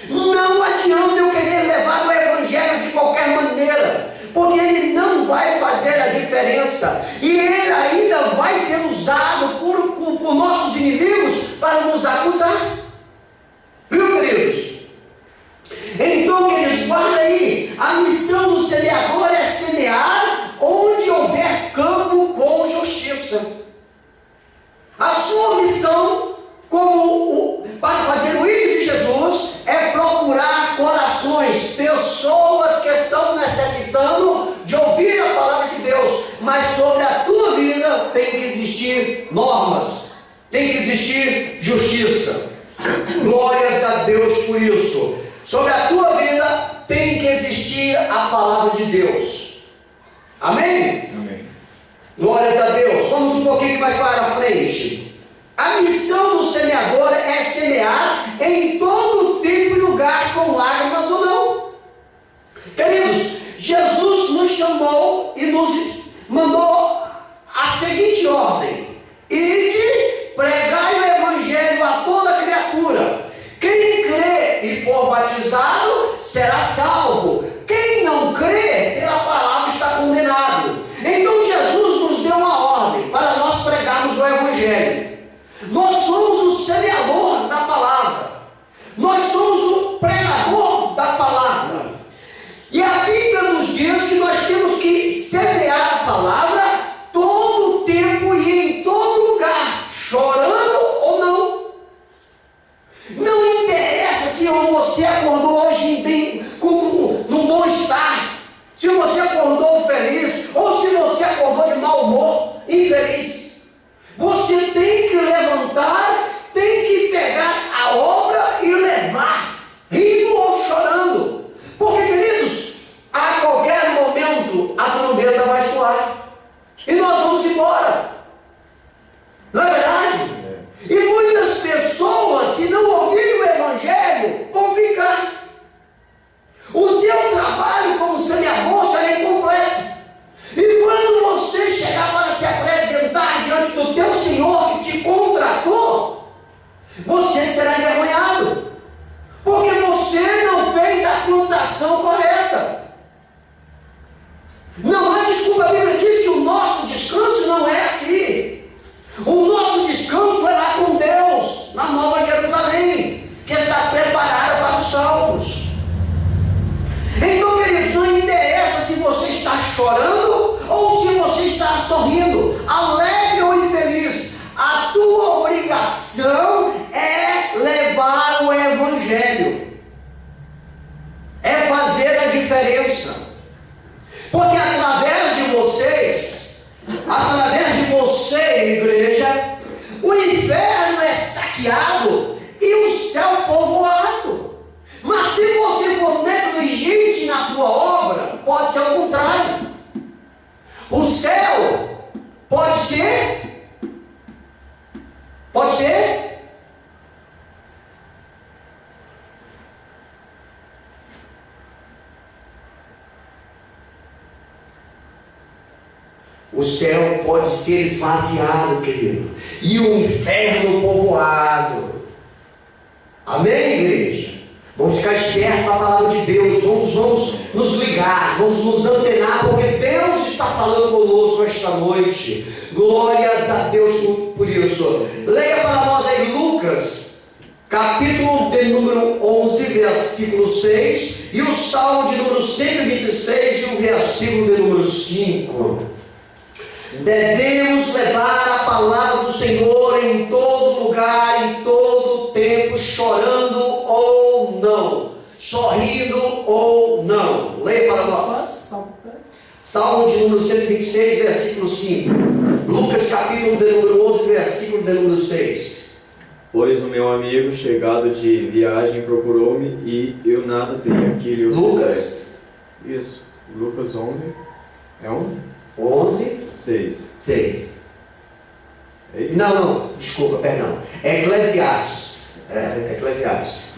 Speaker 2: Não adianta eu querer levar o Evangelho de qualquer maneira, porque ele não vai fazer a diferença, e ele ainda vai ser usado por nossos inimigos para nos acusar. Viu, queridos? Então, queridos, guarda aí, a missão do semeador é semear onde houver campo com justiça. A sua missão para fazer o ídolo de Jesus é procurar corações, pessoas que estão necessitando de ouvir a palavra de Deus. Mas sobre a tua vida tem que existir normas, tem que existir justiça. Glórias a Deus por isso. Sobre a tua vida tem que existir a palavra de Deus. Amém?
Speaker 5: Amém.
Speaker 2: Glórias a Deus. Vamos um pouquinho mais para a frente. A missão do semeador é semear em todo tempo e lugar, com lágrimas ou não. Queridos, Jesus nos chamou e nos mandou a seguinte ordem: ide, pregai o Evangelho a toda criatura. Quem crê e for batizado será salvo. Quem não crê, pela palavra está condenado. Então Jesus nos deu uma ordem para nós pregarmos o Evangelho. Nós somos o semeador da palavra. Nós somos o pregador da palavra. E a Bíblia nos diz que nós temos que semear a palavra todo o tempo e em todo lugar, chorando ou não. Não interessa se você acordou hoje num bom estar, se você acordou feliz, ou se você acordou de mau humor, infeliz. Você tem que levantar, tem que pegar a obra e levar, rindo ou chorando. Porque, queridos, a qualquer momento a trombeta vai soar e nós vamos embora. Não é verdade? E muitas pessoas, se não ouvirem o Evangelho, vão ficar. O teu trabalho como semeador será incompleto. E quando você chegar para se apresentar diante do teu Senhor que te contratou, você será envergonhado, porque você não fez a plantação correta. Não há desculpa. A Bíblia diz que o nosso descanso não é aqui. O nosso descanso é lá com Deus, na Nova Jerusalém, que está preparada para os salvos. Então, queridos, não interessa se você está chorando ou se você está sorrindo, alegre ou infeliz. A tua obrigação é levar o Evangelho, é fazer a diferença. Porque através de vocês, através de você, igreja, o inferno é saqueado e o céu povoado. Mas se você for negligente na tua obra, pode ser o contrário. O céu pode ser? Pode ser? O céu pode ser esvaziado, querido, e o inferno povoado. Amém, igreja? Vamos ficar espertos com a palavra de Deus. Vamos nos ligar, vamos nos antenar, porque Deus está falando conosco esta noite. Glórias a Deus por isso. Leia para nós aí Lucas, capítulo de número 11, versículo 6, e o Salmo de número 126 e o versículo de número 5. Devemos levar a palavra do Senhor em todo lugar, em todo tempo, chorando ou não, sorrindo ou não. Leia para nós. Salmo de número 126, versículo 5. Lucas capítulo de número 11, versículo de número 6.
Speaker 5: Pois o meu amigo, chegado de viagem, procurou-me e eu nada tenho que lhe oferecer.
Speaker 2: Lucas.
Speaker 5: Isso, Lucas 11. É 11?
Speaker 2: 11,
Speaker 5: 6.
Speaker 2: 6.
Speaker 5: É isso?
Speaker 2: Não, desculpa, perdão. É Eclesiastes. Eclesiastes.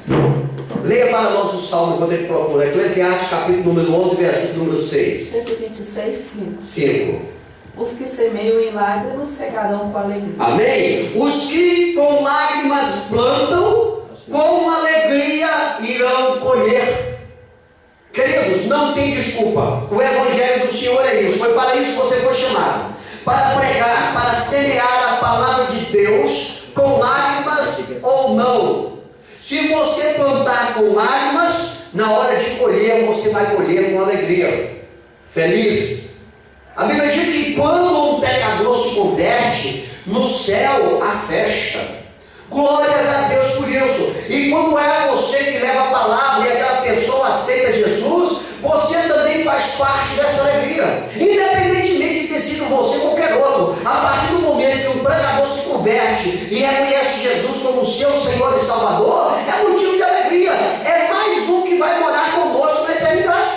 Speaker 2: Leia para nós o Salmo quando ele procura. Eclesiastes capítulo número 11, versículo número 6.
Speaker 6: 126, 5.
Speaker 2: 5.
Speaker 6: Os que semeiam em lágrimas cegarão com alegria.
Speaker 2: Amém? Os que com lágrimas plantam, com alegria irão colher. Queridos, não tem desculpa. O Evangelho do Senhor é isso. Foi para isso que você foi chamado. Para pregar, para semear a palavra de Deus, com lágrimas ou não. Se você plantar com lágrimas, na hora de colher, você vai colher com alegria. Feliz. A Bíblia diz que quando um pecador se converte, no céu há festa. Glórias a Deus por isso. E quando é você que leva a palavra e aquela pessoa aceita Jesus, você também faz parte dessa alegria. Independentemente de ter sido você ou qualquer outro, a partir do momento que um pregador se converte e reconhece Jesus como seu Senhor e Salvador, é motivo de alegria. É mais um que vai morar conosco na eternidade.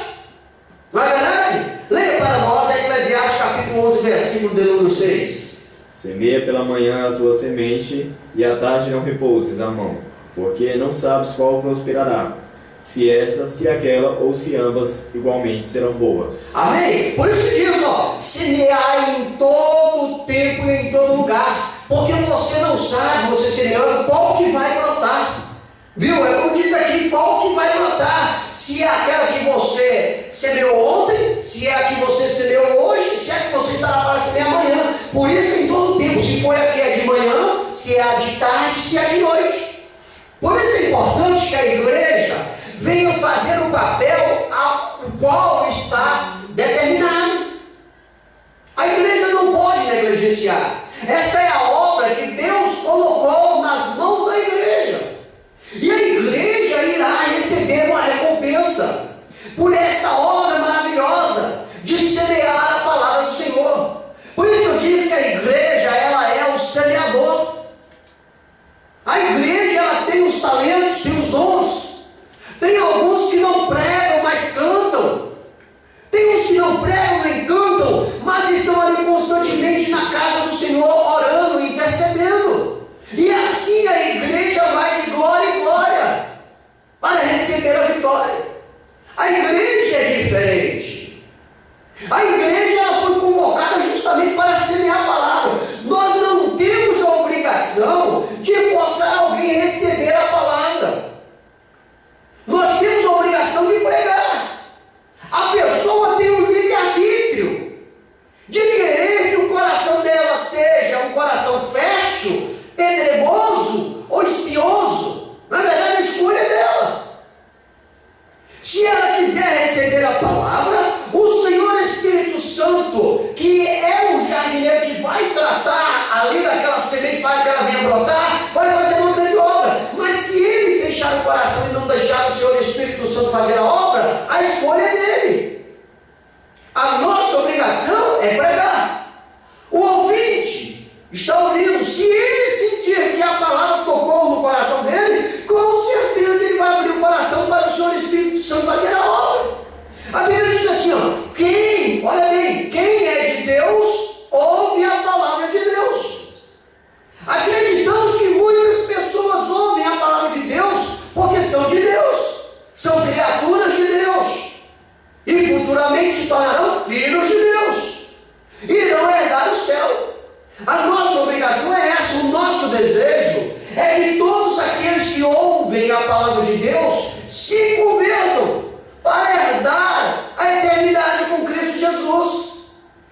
Speaker 2: Não é verdade? Leia para nós Eclesiastes capítulo 11, versículo de número 6.
Speaker 5: Semeia pela manhã a tua semente, e à tarde não repouses a mão, porque não sabes qual prosperará, se esta, se aquela, ou se ambas igualmente serão boas.
Speaker 2: Amém? Por isso que diz, semear em todo tempo e em todo lugar, porque você não sabe, você semeando, qual que vai brotar. Viu? É como diz aqui, qual que vai brotar? Se é aquela que você semeou ontem, se é a que você semeou hoje, se é a que você estará para semear amanhã. Por isso, em todo tempo, se foi a que é de manhã, se é a de tarde, se é a de noite. Por isso é importante que a igreja venha fazer o papel ao qual está determinado. A igreja não pode negligenciar. Essa é a obra que Deus colocou nas mãos da igreja. E a igreja irá receber uma recompensa por essa obra maravilhosa de semear a palavra do Senhor. Por isso eu disse que a igreja, ela é o semeador. A igreja, ela tem os talentos e os dons. Tem alguns que não pregam, mas cantam. Tem uns que não pregam nem cantam, mas estão ali constantemente na casa do Senhor, orando, intercedendo. E assim a igreja vai de glória em glória para receber a vitória. A igreja é diferente. A igreja, ela foi convocada justamente para semear a palavra. Nós não temos a obrigação de forçar alguém a receber a palavra. Nós temos a obrigação de pregar. A pessoa tem o livre-arbítrio de querer que o coração dela seja um coração fértil, pedregoso ou espinhoso. Na verdade, a escolha é dela. Se ela quiser receber a palavra, o Senhor Espírito Santo, que é o jardineiro que vai tratar ali daquela semente para que ela venha brotar, vai fazer uma grande obra. Mas se ele fechar o coração e não deixar o Senhor Espírito Santo fazer a obra, a escolha é dele. A nossa obrigação é pregar. O ouvinte está ouvindo. Se ele sentir que a palavra tocou no coração dele, com certeza ele vai abrir o coração para o Senhor Espírito Santo fazer a obra. A Bíblia diz assim, olha bem, quem é de Deus, ouve a palavra de Deus. Acreditamos que muitas pessoas ouvem a palavra de Deus porque são de Deus, são criaturas de Deus, e futuramente se tornarão filhos de Deus, irão herdar o céu. A nossa obrigação é essa, o nosso desejo é que todos aqueles que ouvem a palavra de Deus se convertam para herdar a eternidade com Cristo Jesus.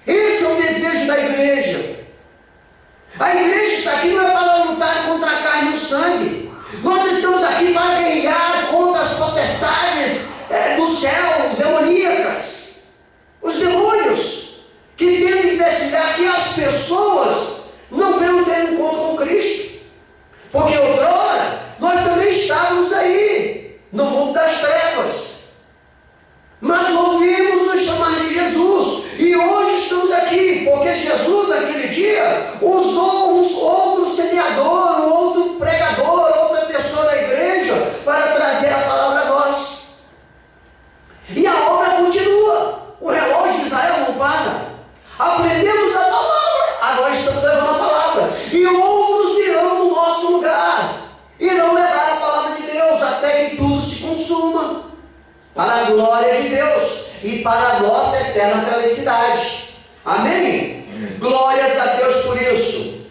Speaker 2: Esse é o desejo da igreja. A igreja está aqui não é para lutar contra a carne e o sangue. Nós estamos aqui para guerrear contra as potestades do céu, demoníacas, os demônios que tentam investigar aqui as Cristo. Porque outrora nós também estávamos aí, no mundo das trevas. Mas ouvimos o chamar de Jesus. E hoje estamos aqui, porque Jesus naquele dia usou um outro semeador, um outro pregador, outra pessoa da igreja para trazer a palavra a nós. E a obra continua. O relógio de Israel não para. Aprendemos a palavra, agora estamos levando a palavra. E outros virão no nosso lugar, irão levar a palavra de Deus até que tudo se consuma, para a glória de Deus e para a nossa eterna felicidade. Amém? Glórias a Deus por isso.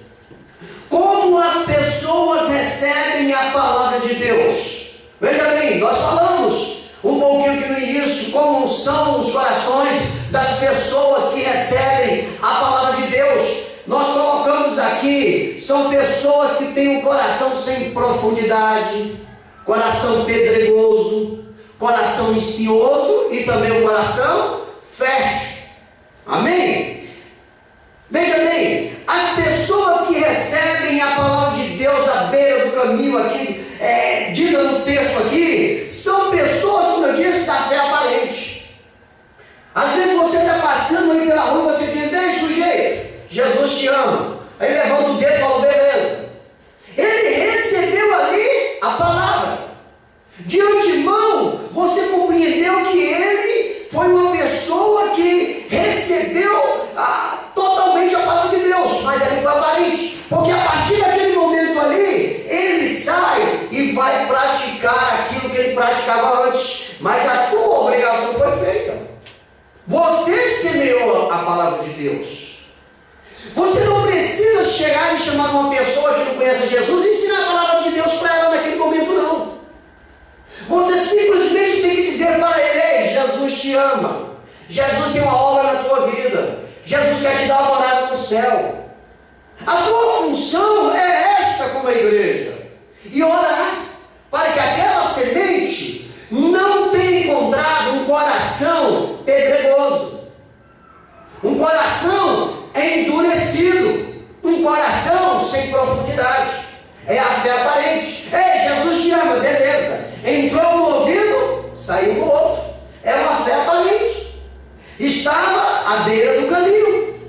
Speaker 2: Como as pessoas recebem a palavra de Deus? Veja bem, nós falamos um pouquinho aqui no início como são os corações das pessoas que recebem a palavra de Deus. Nós colocamos aqui, são pessoas que têm um coração sem profundidade, coração pedregoso, coração espinhoso e também um coração fértil. Amém? Veja bem, as pessoas que recebem a palavra de Deus à beira do caminho aqui, dita no texto aqui, são pessoas, como eu disse, da fé aparente. Às vezes você está passando aí pela rua e você diz: ei, sujeito, Jesus te ama. Aí levanta o dedo e fala: beleza. Ele recebeu ali a palavra. De antemão, você compreendeu que ele foi uma pessoa que recebeu totalmente a palavra de Deus, mas ali foi aparente, porque a partir daquele momento ali, ele sai e vai praticar aquilo que ele praticava antes, mas a tua obrigação foi feita. Você semeou a palavra de Deus. Você não precisa chegar e chamar uma pessoa que não conhece Jesus e ensinar a palavra de Deus para ela naquele momento, não. Você simplesmente tem que dizer para ele: ei, Jesus te ama, Jesus tem uma obra na tua vida, Jesus quer te dar uma morada no céu. A tua função é esta como a igreja, e orar para que aquela semente não tenha encontrado um coração pedregoso, um coração endurecido, um coração sem profundidade. É a fé aparente. Ei, Jesus te ama, beleza. Entrou no ouvido, saiu no outro. É uma fé aparente. Estava à beira do caminho.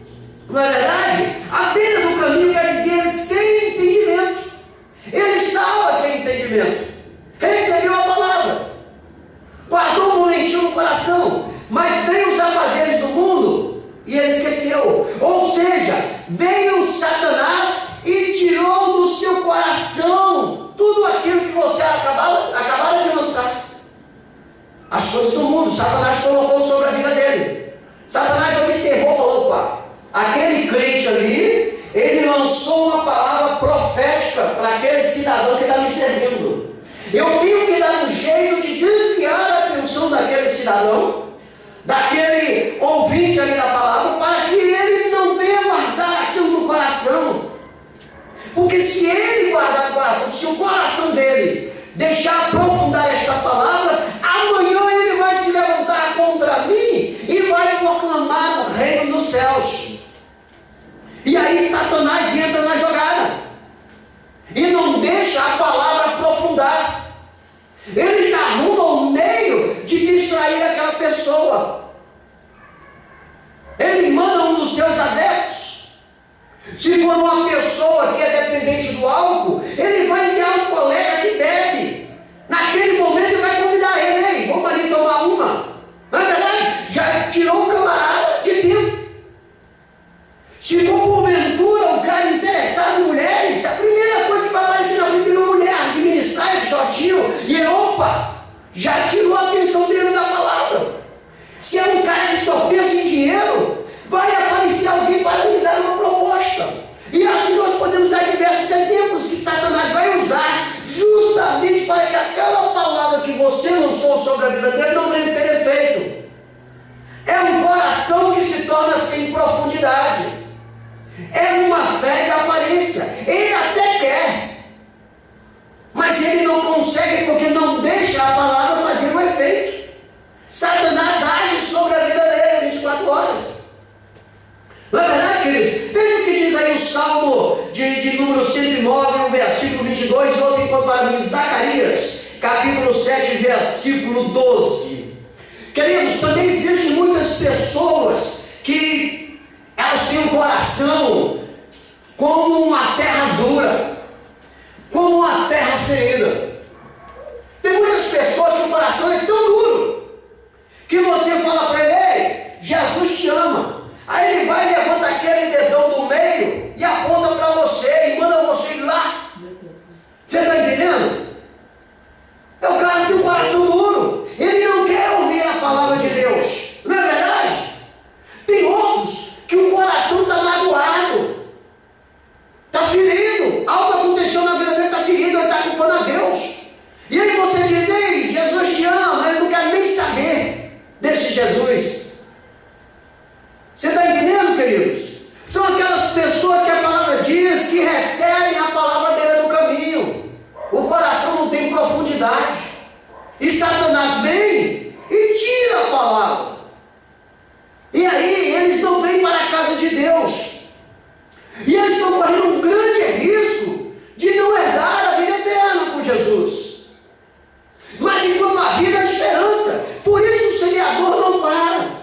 Speaker 2: Não é verdade? À beira do caminho quer dizer sem entendimento. Ele estava sem entendimento. Recebeu a palavra, guardou um momentinho no coração, mas veio os afazeres do mundo e ele esqueceu. Ou seja, veio Satanás e tirou do seu coração tudo aquilo que você acabara de lançar. As coisas do mundo, Satanás colocou sobre a vida dele. Satanás observou e falou: opa, aquele crente ali, ele lançou uma palavra profética para aquele cidadão que está me servindo. Eu tenho que dar um jeito de desviar a atenção daquele cidadão, daquele ouvinte ali da palavra, para que ele não venha guardar aquilo no coração. Porque se ele guardar no coração, se o coração dele deixar aprofundar esta palavra, amanhã ele vai se levantar contra mim e vai proclamar o reino dos céus. E aí Satanás entra na jogada e não deixa a palavra aprofundar. Ele já arruma um meio de distrair aquela pessoa. Ele manda um dos seus adeptos. Se for uma pessoa que é dependente do álcool, ele vai enviar um colega que bebe. Naquele momento ele vai convidar ele: ei, vamos ali tomar uma. Não é verdade? Já tirou o camarada de tempo. Se for porventura um cara interessado em mulheres, a primeira coisa que vai aparecer na frente dele é uma mulher de mini saia, de shortinho, e ele, opa, já tirou a atenção dele da palavra. Se é um cara que só pensa em dinheiro, vai aparecer alguém para lhe dar uma proposta. E assim nós podemos dar diversos exemplos que Satanás vai usar justamente para que aquela palavra que você lançou sobre a vida dele não venha ter efeito. É um coração que se torna sem profundidade. É uma fé de aparência. Ele até quer, mas ele não consegue porque não deixa a palavra fazer o efeito. Satanás age sobre a vida dele 24 horas. Não é verdade, queridos? Veja o que diz aí o Salmo de número 119. 22 e outro enquanto para mim, Zacarias, capítulo 7, versículo 12. Queridos, também existem muitas pessoas que elas têm um coração como uma terra dura, como uma terra ferida. Tem muitas pessoas que o coração é tão duro que você fala para ele: ei, Jesus te ama. Aí ele vai e levanta aquele dedão do meio e aponta para você e manda você ir lá. Você está entendendo? É o cara que tem um coração duro. Ele não quer ouvir a palavra de Deus. Não é verdade? Tem outros que o coração está magoado, está ferido. Algo aconteceu na vida dele, está ferido, ele está culpando a Deus. E aí você diz: ei, Jesus te ama. Ele não quer nem saber desse Jesus. Você está entendendo, queridos? São aquelas pessoas que a palavra diz que recebem a palavra dele no caminho. O coração não tem profundidade. E Satanás vem e tira a palavra. E aí eles não vêm para a casa de Deus. E eles estão correndo um grande risco de não herdar a vida eterna com Jesus. Mas enquanto a vida é a esperança. Por isso o semeador não para.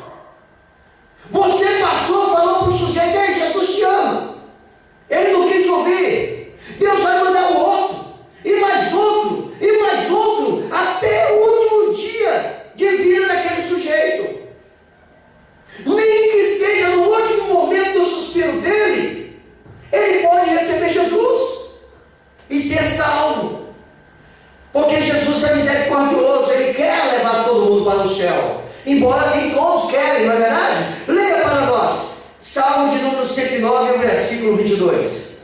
Speaker 2: Você passou, falou para o sujeito: ei, Jesus te ama. Ele não quis ouvir. Deus vai mandar um outro, e mais outro, e mais outro, até o último dia de vida daquele sujeito. Nem que seja no último momento do suspiro dele, ele pode receber Jesus e ser salvo. Porque Jesus é misericordioso, ele quer levar todo mundo para o céu. Embora nem todos querem, não é verdade? Leia para nós, Salmo de número 109, o versículo 22.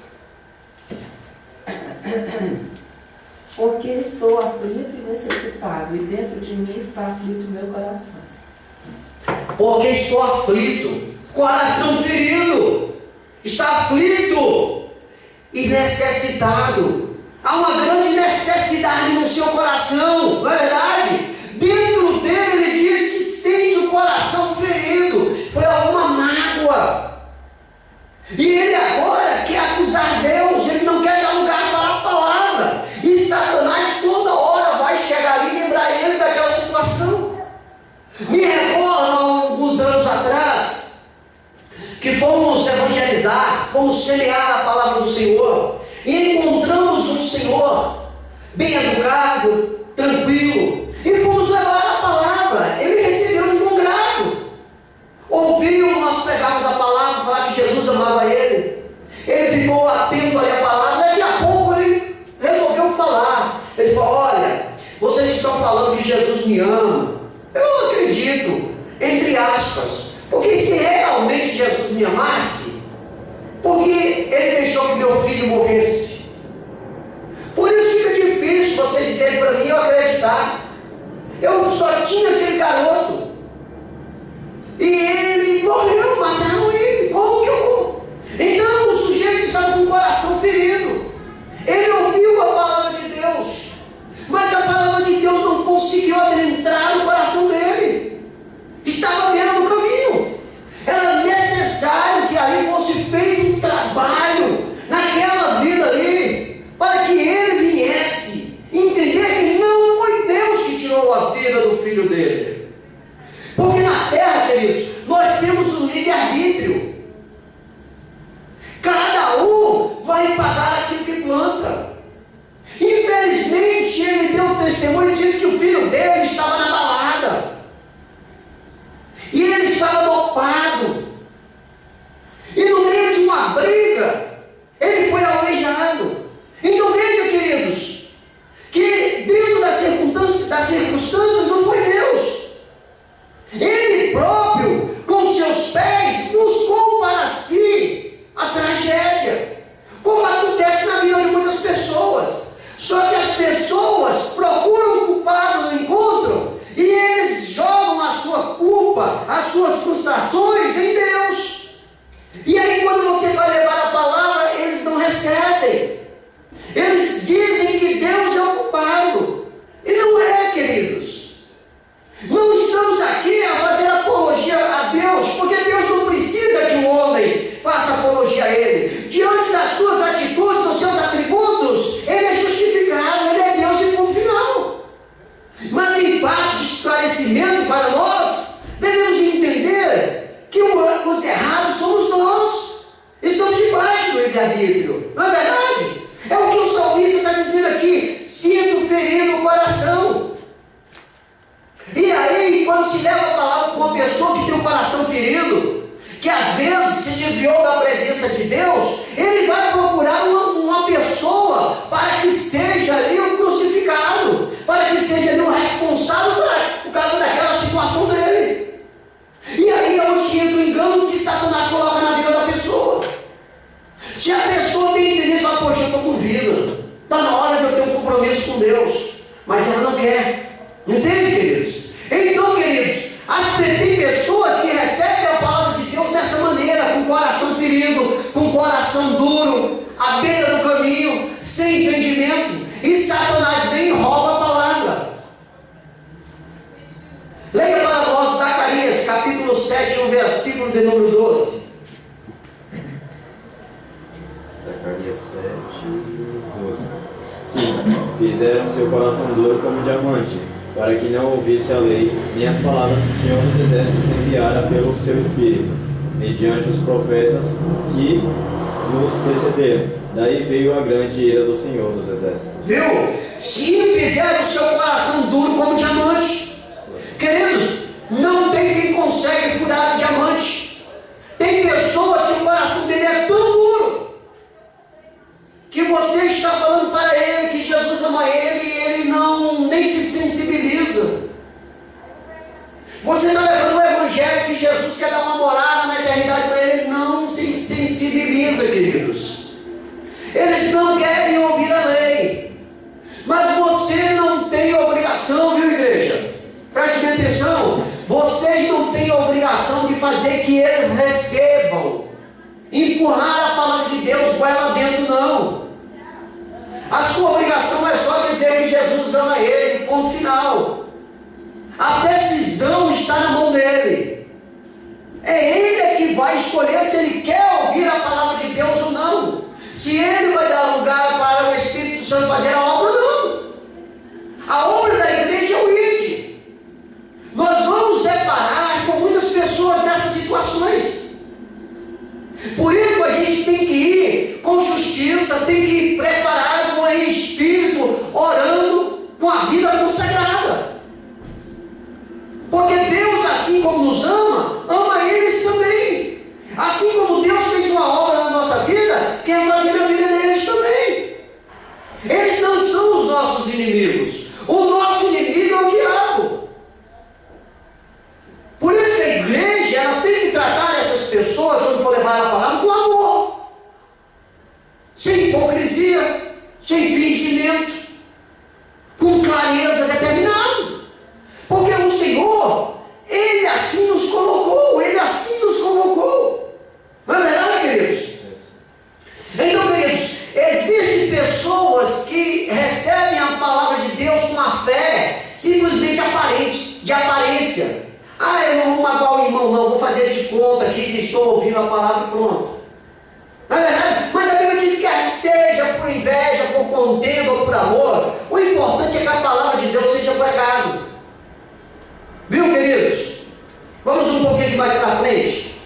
Speaker 6: Porque estou aflito e necessitado, e dentro de mim está aflito o meu coração.
Speaker 2: Porque estou aflito, coração ferido, está aflito e necessitado. Há uma grande necessidade no seu coração, não é verdade? Dentro dele ele diz que sente o coração ferido, foi alguma mágoa. E ele agora quer acusar Deus, ele não quer dar lugar para a palavra. E Satanás toda hora vai chegar ali e lembrar ele daquela situação. Me recordo, alguns anos atrás, que fomos evangelizar, fomos semear a palavra do Senhor, e encontramos um senhor bem educado, tranquilo, e fomos levar a palavra. Ele recebeu de bom grado. Ouviu nós pregarmos a palavra, falar que Jesus amava ele. Ele ficou atento ali à palavra. Daqui a pouco ele resolveu falar. Ele falou: olha, vocês estão falando que Jesus me ama. Eu não acredito, entre aspas, porque se realmente Jesus me amasse, porque ele deixou que meu filho morresse? Por isso fica difícil você dizer para mim eu acreditar. Eu só tinha aquele garoto e ele morreu, mataram ele. Como que eu vou? Então o sujeito estava com o coração ferido. Ele ouviu a palavra de Deus, mas a palavra de Deus não conseguiu adentrar no coração dele. Estava à beira do caminho. Era necessário que ali fosse feito um trabalho naquela vida ali, para que ele viesse entender que não foi Deus que tirou a vida do filho dele. Porque na terra, queridos, nós temos um livre-arbítrio. Cada um vai pagar aquilo que planta. Infelizmente, ele deu testemunho e disse que o filho dele estava na balada. E ele estava dopado. E no meio de uma briga, ele foi alvejado. Então veja, queridos, que dentro das circunstâncias não foi Deus. Ele próprio, com seus pés, buscou para si a tragédia, como acontece na vida de muitas pessoas. Só que as pessoas procuram o culpado, não encontram, e conhecimento para nós, devemos entender que os errados somos nós. Estamos debaixo do livre-arbítrio. Não é verdade? É o que o salmista está dizendo aqui. Sinto ferido o coração. E aí, quando se leva a palavra para uma pessoa que tem o coração ferido, que às vezes se desviou da presença de Deus, ele vai procurar uma pessoa para que seja ali o crucificado, para que seja ali o responsável por causa daquela situação dele. E aí é onde entra o engano que Satanás coloca na vida da pessoa. Se a pessoa tem interesse, fala, poxa, eu estou com vida, está na hora de eu ter um compromisso com Deus, mas ela não quer. Entende, queridos? Então, queridos, tem pessoas que recebem a palavra de Deus dessa maneira, com o coração ferido, com o coração duro, à beira do caminho, sem entendimento, e Satanás vem e rouba a palavra. Leia para nós Zacarias, capítulo 7, o versículo de número 12.
Speaker 5: Zacarias 7, 12. Sim, fizeram seu coração duro como diamante, para que não ouvisse a lei, nem as palavras que o Senhor dos Exércitos enviara pelo seu Espírito, mediante os profetas que nos precederam. Daí veio a grande ira do Senhor dos Exércitos.
Speaker 2: Viu? Se fizeram o seu coração duro como diamante. Queridos, não tem quem consegue furar diamante. Tem pessoas que o coração dele é tão duro, que você está falando para ele que Jesus ama ele e ele nem se sensibiliza. Você está levando o evangelho que Jesus quer dar uma morada na eternidade para ele não se sensibiliza, queridos. Eles não querem ouvir a lei. Mas você não tem obrigação, viu, igreja? Preste atenção. Vocês não têm obrigação de fazer que eles recebam, empurrar a palavra de Deus para lá dentro, não. A sua obrigação é só dizer que Jesus ama ele, ponto final. A decisão está na mão dele. É ele que vai escolher se ele quer ouvir a palavra de Deus ou não. Se ele vai dar lugar para o Espírito Santo fazer a obra ou não. A obra da igreja é o ID. Nós vamos deparar com muitas pessoas nessas situações. Por isso a gente tem que ir com justiça, tem que ir preparado em espírito, orando, com a vida consagrada. Porque Deus, assim como nos ama, ama eles também. Assim como Deus fez uma obra na nossa vida, quer fazer a vida deles também. Eles não são os nossos inimigos. O nosso inimigo é o diabo. Por isso que a igreja ela tem que tratar essas pessoas, quando for levar a palavra, com amor. Sem hipocrisia, sem fingimento, com clareza determinada. Porque o Senhor, Ele assim nos colocou, Ele assim nos convocou. Não é verdade, queridos? Então, queridos, existem pessoas que recebem a palavra de Deus com uma fé simplesmente aparente, de aparência. Ah, eu não vou magoar o irmão, não, vou fazer de conta aqui que estou ouvindo a palavra e pronto. Não é verdade? Mas a Bíblia diz que seja por inveja, por contenda ou por amor, o importante é que a palavra de Deus seja pregada. Viu, queridos? Vamos um pouquinho mais para frente.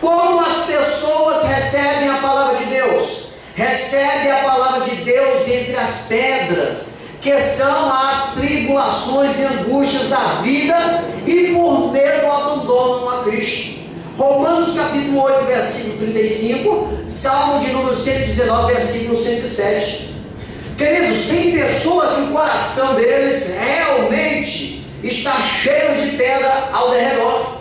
Speaker 2: Como as pessoas recebem a palavra de Deus? Recebem a palavra de Deus entre as pedras, que são as tribulações e angústias da vida, e por medo abandonam a Cristo. Romanos capítulo 8, versículo 35, Salmo de número 119, versículo 107. Queridos, tem pessoas que o coração deles realmente está cheio de pedra ao redor.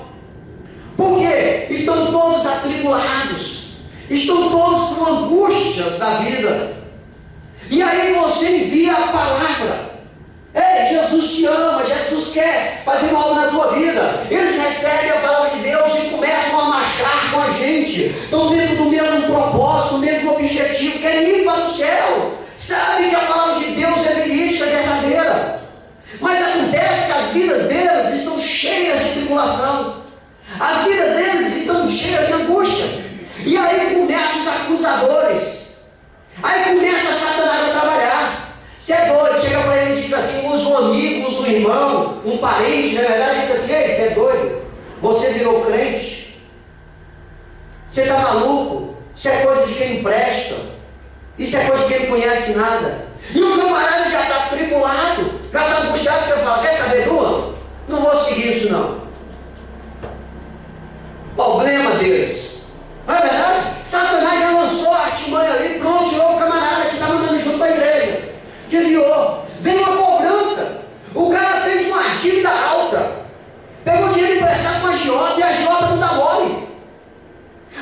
Speaker 2: Por quê? Estão todos atribulados, estão todos com angústias da vida. E aí você envia a palavra. Ei, Jesus te ama, Jesus quer fazer uma obra na tua vida. Eles recebem a palavra de Deus e começam a marchar com a gente. Estão dentro do mesmo propósito, do mesmo objetivo, querem ir para o céu. Sabe que a palavra de Deus é verídica, verdadeira. Mas acontece que as vidas deles estão cheias de tribulação. As vidas deles estão cheias de angústia. E aí começam os acusadores. Aí começa Satanás a trabalhar. Você é doido, chega para ele e diz assim: usa um amigo, usa um irmão, um parente, na verdade, diz assim: ei, você é doido? Você virou crente? Você está maluco? Isso é coisa de quem não presta. Isso é coisa de quem não conhece nada. E o camarada já está tribulado, já está angustiado, que eu falo: quer saber, Lua? Não vou seguir isso não. Problema deles. Não é verdade? Satanás já lançou a artimanha ali, pronto, tirou o camarada que estava andando junto com a igreja. Desviou. Veio uma cobrança. O cara fez uma dívida alta. Pegou dinheiro emprestado com a agiota e a agiota não dá mole.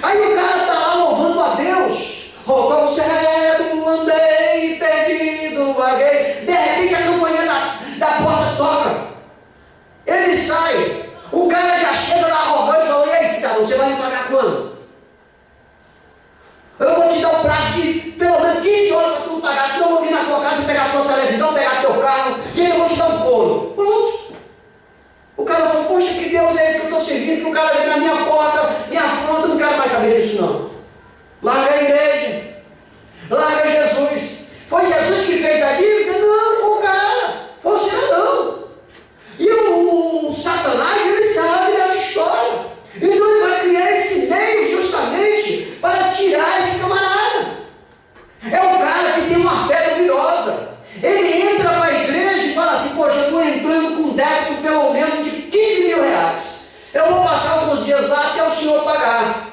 Speaker 2: Aí o cara está lá louvando a Deus. Roubou cedo, andei, perdido, vaguei. De repente a campainha da porta toca. Ele sai. O cara já chega lá roubando e fala: e aí, cidadão, você vai me pagar quando? Eu vou te dar um prazo de pelo menos 15 horas para tu me pagar, senão eu vou vir na tua casa, pegar a tua televisão, pegar teu carro, e aí eu vou te dar um couro. Pronto. O cara falou: poxa, que Deus é esse que eu estou servindo, que o cara vem na minha porta, me afronta, não quero mais saber disso não. Larga a igreja, larga Jesus. Foi Jesus que fez a dívida? Não, foi o cara, foi o cidadão. E o Satanás, ele sabe dessa história. Então ele vai criar esse meio justamente para tirar esse camarada. É o cara que tem uma fé duvidosa. Ele entra para a igreja e fala assim: poxa, eu estou entrando com um débito pelo menos de 15 mil reais. Eu vou passar alguns dias lá até o senhor pagar.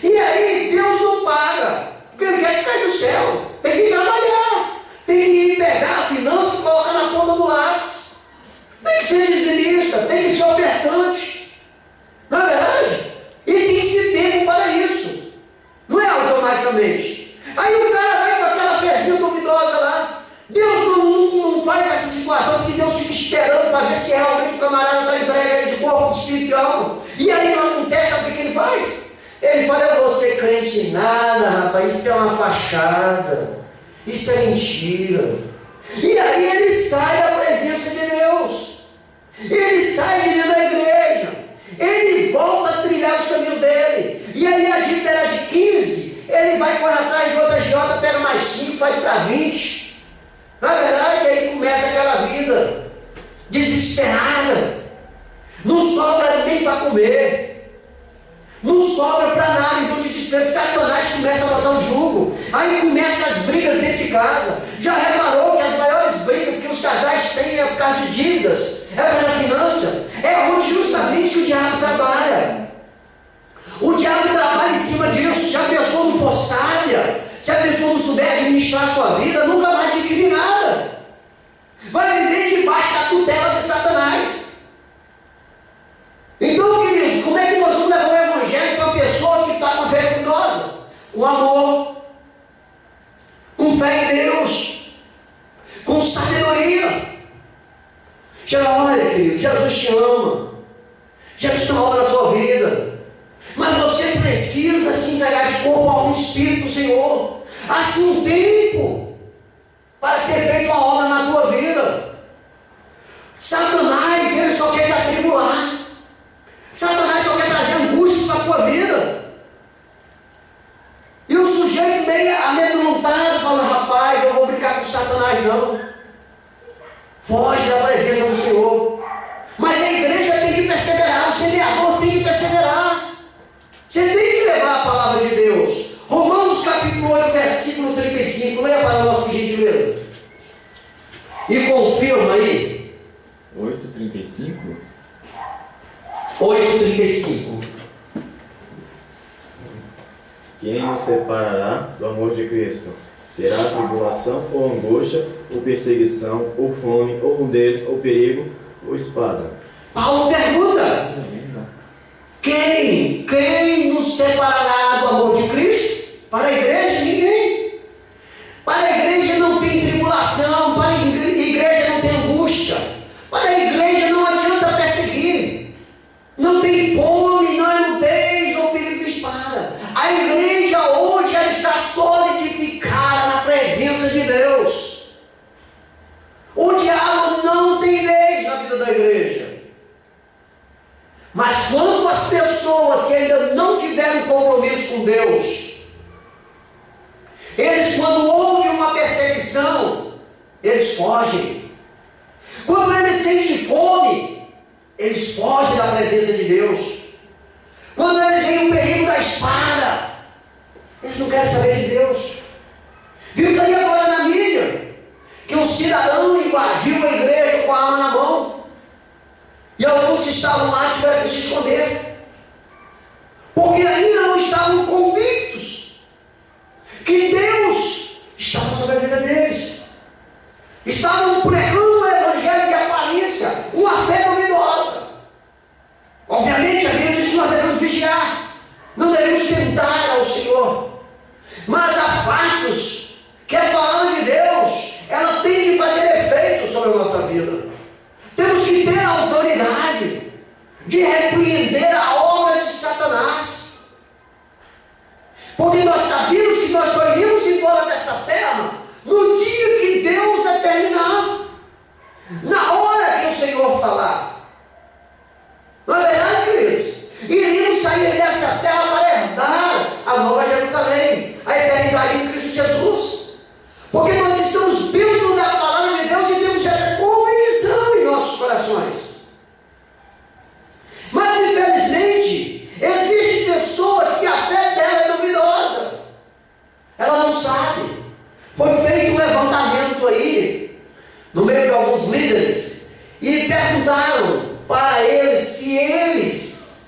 Speaker 2: E aí Deus não paga, porque ele quer que caia do céu. Tem que trabalhar, tem que ir pegar a finança e colocar na ponta do lápis. Tem que ser dizimista, tem que ser ofertante. Não é verdade? E tem que ser tempo para isso. Não é automaticamente. Aí o cara vai com aquela fezinha duvidosa lá. Deus não faz essa situação, porque Deus fica esperando para ver se realmente o camarada está entregue de corpo, de espírito e alma. E aí não acontece, sabe o que ele faz? Ele fala: eu vou ser crente em nada, rapaz, isso é uma fachada, isso é mentira. E aí ele sai da presença de Deus. Ele sai de dentro da igreja. Ele volta a trilhar os caminhos dele. E aí a dívida era de 15, ele vai correr atrás de outra agiota, pega mais 5, faz para 20. Na verdade, aí começa aquela vida desesperada. Não sobra nem para comer. Não sobra para nada. Então o desespero, Satanás começa a botar um jugo. Aí começam as brigas dentro de casa. Já reparou que as maiores brigas que os casais têm é por causa de dívidas? É pela finança? É onde justamente que o diabo trabalha. O diabo trabalha em cima disso. Se a pessoa não for sábia, se a pessoa não souber administrar a sua vida, nunca vai adquirir nada. Vai viver debaixo da tutela de Satanás. Então, queridos, como é que nós vamos levar o evangelho para uma pessoa que está com fé duvidosa? Com amor, com fé em Deus, com sabedoria. Olha, querido, Jesus te ama. Jesus tem uma obra na tua vida. Mas você precisa se entregar de corpo, alma e espírito do Senhor. Assim um tempo para ser feita uma obra na tua vida. Satanás, ele só quer te atribular. Satanás só quer trazer angústias para a tua vida. E o sujeito meio amedrontado, falando: rapaz, eu vou brincar com Satanás não. Foge da presença do Senhor. Mas a igreja tem que perseverar, o semeador tem que perseverar. Você tem que levar a palavra de Deus. Romanos capítulo 8, versículo 35. Leia para nós, por gentileza. E confirma aí.
Speaker 5: 8:35.
Speaker 2: 8:35.
Speaker 5: Quem nos separará do amor de Cristo? Será tribulação, ou angústia, ou perseguição, ou fome, ou nudez, ou perigo, ou espada?
Speaker 2: Paulo pergunta: quem nos separará do amor de Cristo? Para a igreja, ninguém. Para a igreja não tem tribulação, para a igreja não tem angústia, para a igreja não adianta perseguir, não tem fome, não é nudez ou perigo de espada. A igreja hoje ela está solidificada na presença de Deus. O diabo não tem vez na vida da igreja. Mas quando as pessoas que ainda não tiveram compromisso com Deus, eles, quando houve uma perseguição, eles fogem. Quando eles sentem fome, eles fogem da presença de Deus. Quando eles veem o perigo da espada, eles não querem saber de Deus. Viu que ali agora na mídia, que um cidadão invadiu a igreja com a arma na mão, e alguns que estavam lá tiveram que se esconder, porque ainda não estavam convictos que Deus estava sobre a vida deles. Estavam pregando o evangelho de aparência, uma fé duvidosa. Obviamente, a Bíblia diz que nós devemos vigiar, não devemos tentar ao Senhor, mas há fatos que a palavra de Deus, ela tem que fazer efeito sobre a nossa vida. Temos que ter a autoridade de repreender a obra de Satanás, porque nós sabemos que nós só iríamos embora dessa terra no dia que Deus determinar, na hora que o Senhor falar. Não é verdade, queridos? Iríamos sair dessa terra para herdar a nova Jerusalém, a eternidade em Cristo Jesus, porque nós estamos dentro da palavra de Deus e temos essa convicção em nossos corações. Mas infelizmente existem pessoas que a fé dela é duvidosa, ela não sabe. Foi feito um levantamento aí no meio de alguns líderes e perguntaram para eles se eles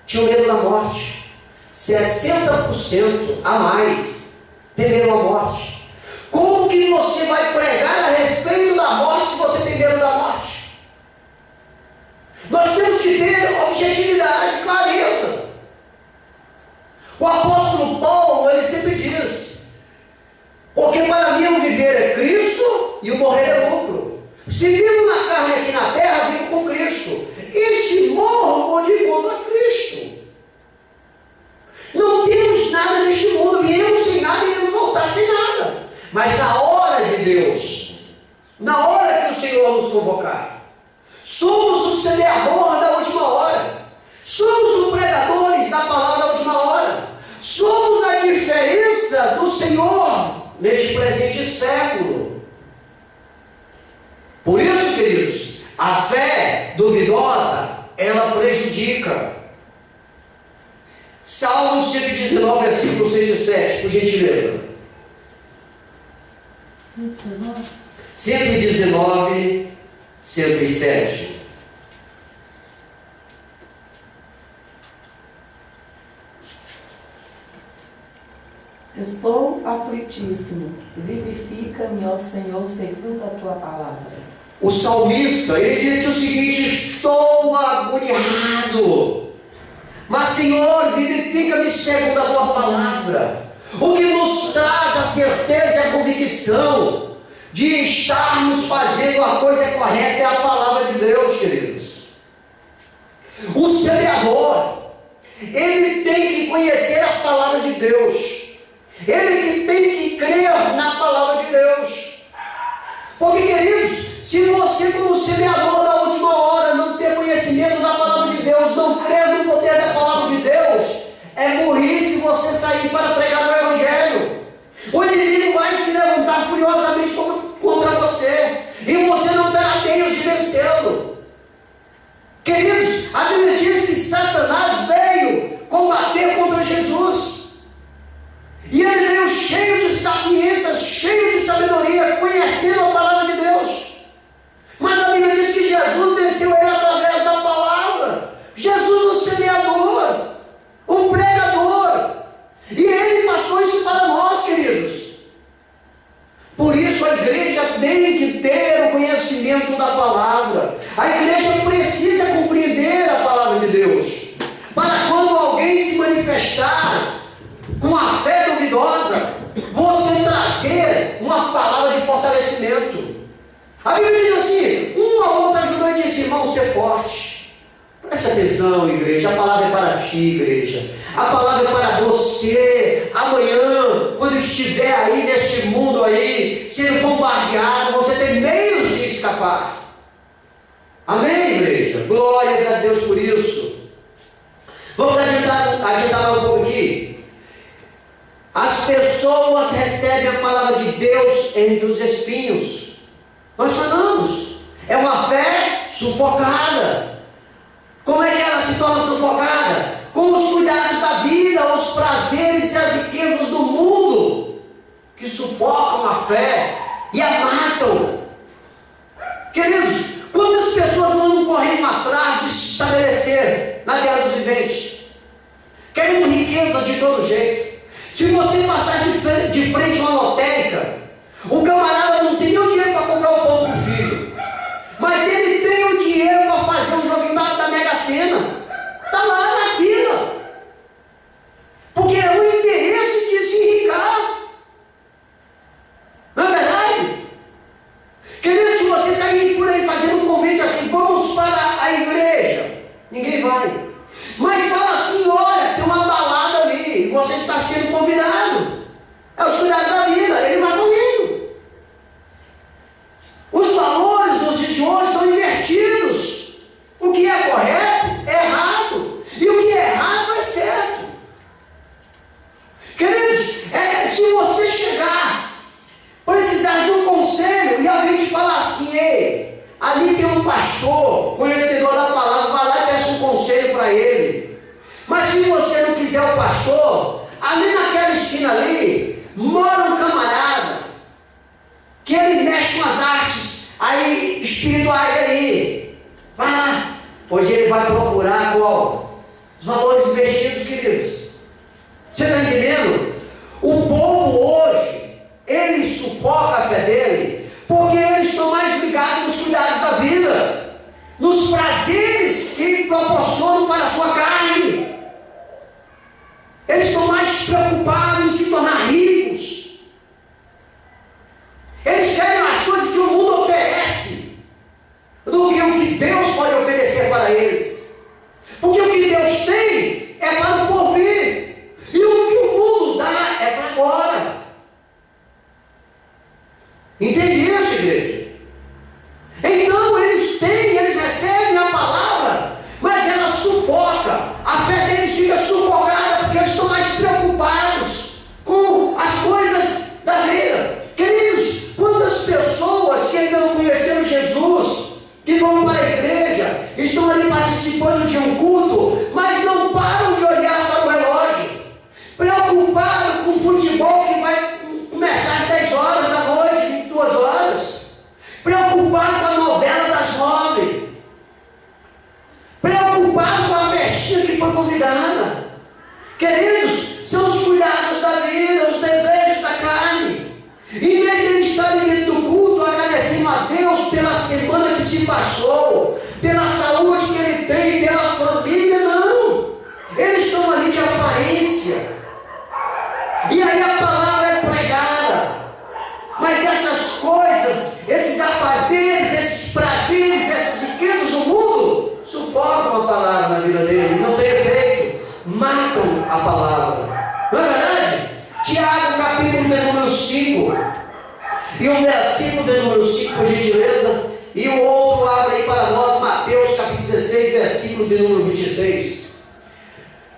Speaker 2: tinham medo da morte. 60% a mais tem medo da morte. Como que você vai pregar a respeito da morte se você tem medo da morte? Nós temos que ter objetividade, clareza. O apóstolo Paulo, ele sempre diz: porque para mim o viver é Cristo e o morrer é lucro. Se vivo na carne aqui na terra, vivo com Cristo, e se morro, vou de encontro a Cristo. Não temos nada neste mundo, viemos sem nada e iremos voltar sem nada. Mas na hora de Deus, na hora que o Senhor nos convocar, somos o semeador da última hora, somos os pregadores da palavra da última hora, somos a diferença do Senhor neste presente século. Por isso, queridos, a fé duvidosa, ela prejudica. Salmo 119, versículo 6 e 7, por gentileza. 119, 107.
Speaker 6: Estou aflitíssimo, vivifica-me, ó Senhor, segundo a tua palavra.
Speaker 2: O salmista, ele diz o seguinte: estou agoniado, mas Senhor, vivifica-me segundo a tua palavra. O que nos traz a certeza e a convicção de estarmos fazendo a coisa correta é a palavra de Deus, queridos. O semeador, ele tem que conhecer a palavra de Deus, ele tem que crer na palavra de Deus. Porque, queridos, se você, como semeador da última hora, não ter conhecimento da palavra de Deus, não crer no poder da palavra de Deus, é burrice você sair para pregar o Evangelho. O inimigo vai se levantar furiosamente contra você, e você não terá meios de vencê-lo. Queridos, a Bíblia diz que Satanás veio combater contra Jesus, e ele veio cheio de sapiência, cheio de sabedoria, conhecendo a palavra de Deus. Mas a Bíblia diz que Jesus venceu ele através da palavra. Jesus, o semeador, o pregador, e ele passou isso para nós, queridos. Por isso a igreja tem que ter o conhecimento da palavra. A igreja precisa compreender a palavra de Deus, para quando alguém se manifestar com a fé duvidosa, você trazer uma palavra de fortalecimento. A Bíblia diz assim: uma ou outra ajudou e disse: irmão, ser forte. Presta atenção, igreja, a palavra é para ti, igreja. A palavra é para você. Amanhã, quando estiver aí neste mundo aí, sendo bombardeado, você tem meios de escapar. Amém, igreja? Glórias a Deus por isso. Vamos adiantar um pouco aqui. As pessoas recebem a palavra de Deus entre os espinhos. Nós falamos, É uma fé sufocada. Como é que ela se torna sufocada? Com os cuidados da vida, os prazeres e as riquezas do mundo, que sufocam a fé e a matam. Queridos, quantas pessoas não correm atrás de se estabelecer na terra dos viventes, querendo riqueza de todo jeito? Se você passar de frente a uma lotérica, o camarada não tem nem o dinheiro para comprar o pão para o filho, mas ele tem o dinheiro para fazer um joguinho da Mega Sena. Está lá na fila, porque é o interesse de se enriquecer. Não é verdade? Querido, se você sair por aí fazendo um convite assim, vamos para a igreja, ninguém vai. Mas fala assim, olha, tem uma balada ali, e você está sendo convidado. É os cuidados da vida, ele vai correndo. Os valores dos dias de hoje são invertidos. O que é correto é errado, e o que é errado é certo. Queridos, se você chegar, precisar de um conselho, e alguém te falar assim, ei, ali tem um pastor, conhecedor da palavra, vai lá e peça um conselho para ele. Mas se você não quiser o pastor, ali naquela esquina ali, mora um camarada, que ele mexe com as artes aí espirituais aí. Vai lá, hoje ele vai procurar qual? Os valores investidos, queridos. Você está entendendo? O povo hoje, ele sufoca a fé dele, porque eles estão mais ligados nos cuidados da vida, nos prazeres que proporcionam para a sua carne. Eles estão mais preocupados em se tornar ricos. Eles querem as coisas que o mundo oferece do que o que Deus pode oferecer para eles. Porque o que Deus tem é para o porvir, e o que o mundo dá é para agora. Entende isso, igreja? Então eles recebem a palavra, mas ela sufoca. A fé deles fica sufocada, porque eles estão mais preocupados com as coisas da vida. Queridos, quantas pessoas que ainda não conheceram Jesus, que vão para a igreja, estão ali participando de um culto, mas não param de olhar para o relógio, preocupados com o futebol que vai começar às 10 horas da noite, 22 horas, preocupado com a novela das 9, preocupado com a festinha que foi convidada. Queridos, são os cuidados da vida, os desejos da carne. Em vez de eles estarem dentro do culto, agradecendo a Deus pela semana que se passou, pela saúde que ele tem, pela família, não. Eles estão ali de aparência. E aí a palavra é pregada. Mas essas coisas, esses afazeres, esses prazeres, essas riquezas do mundo, sufocam a palavra na vida dele, não tem efeito, matam a palavra. Não é verdade? Tiago, capítulo de número 5, e o versículo de número 5, por gentileza, e o outro abre aí para nós, Mateus, capítulo 16, versículo de número 26.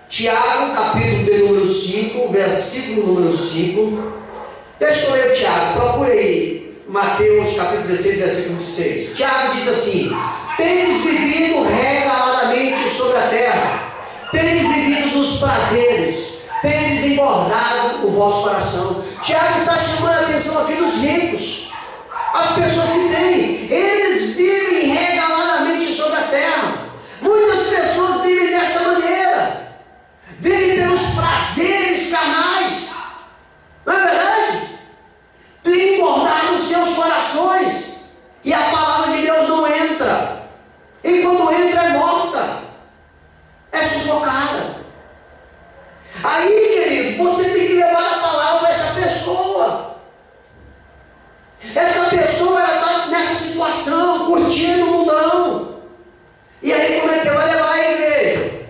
Speaker 2: Tiago, capítulo de número 5, versículo número 5. Deixa eu ler o Tiago, procure aí, Mateus, capítulo 16, versículo 26. Tiago diz assim: tendes vivido regaladamente sobre a terra, tendes vivido nos prazeres, tendes engordado o vosso coração. Tiago está chamando a atenção aqui dos ricos, as pessoas que têm, eles vivem regaladamente sobre a terra. Muitas pessoas vivem dessa maneira, vivem pelos prazeres carnais, não é verdade? Tem engordado os seus corações, e a palavra de Deus não entra. Enquanto entra, é morta, é sufocada. Aí, querido, você tem que levar a palavra para essa pessoa. Essa pessoa, ela está nessa situação, curtindo o mundão. E aí, como é que você vai levar a igreja?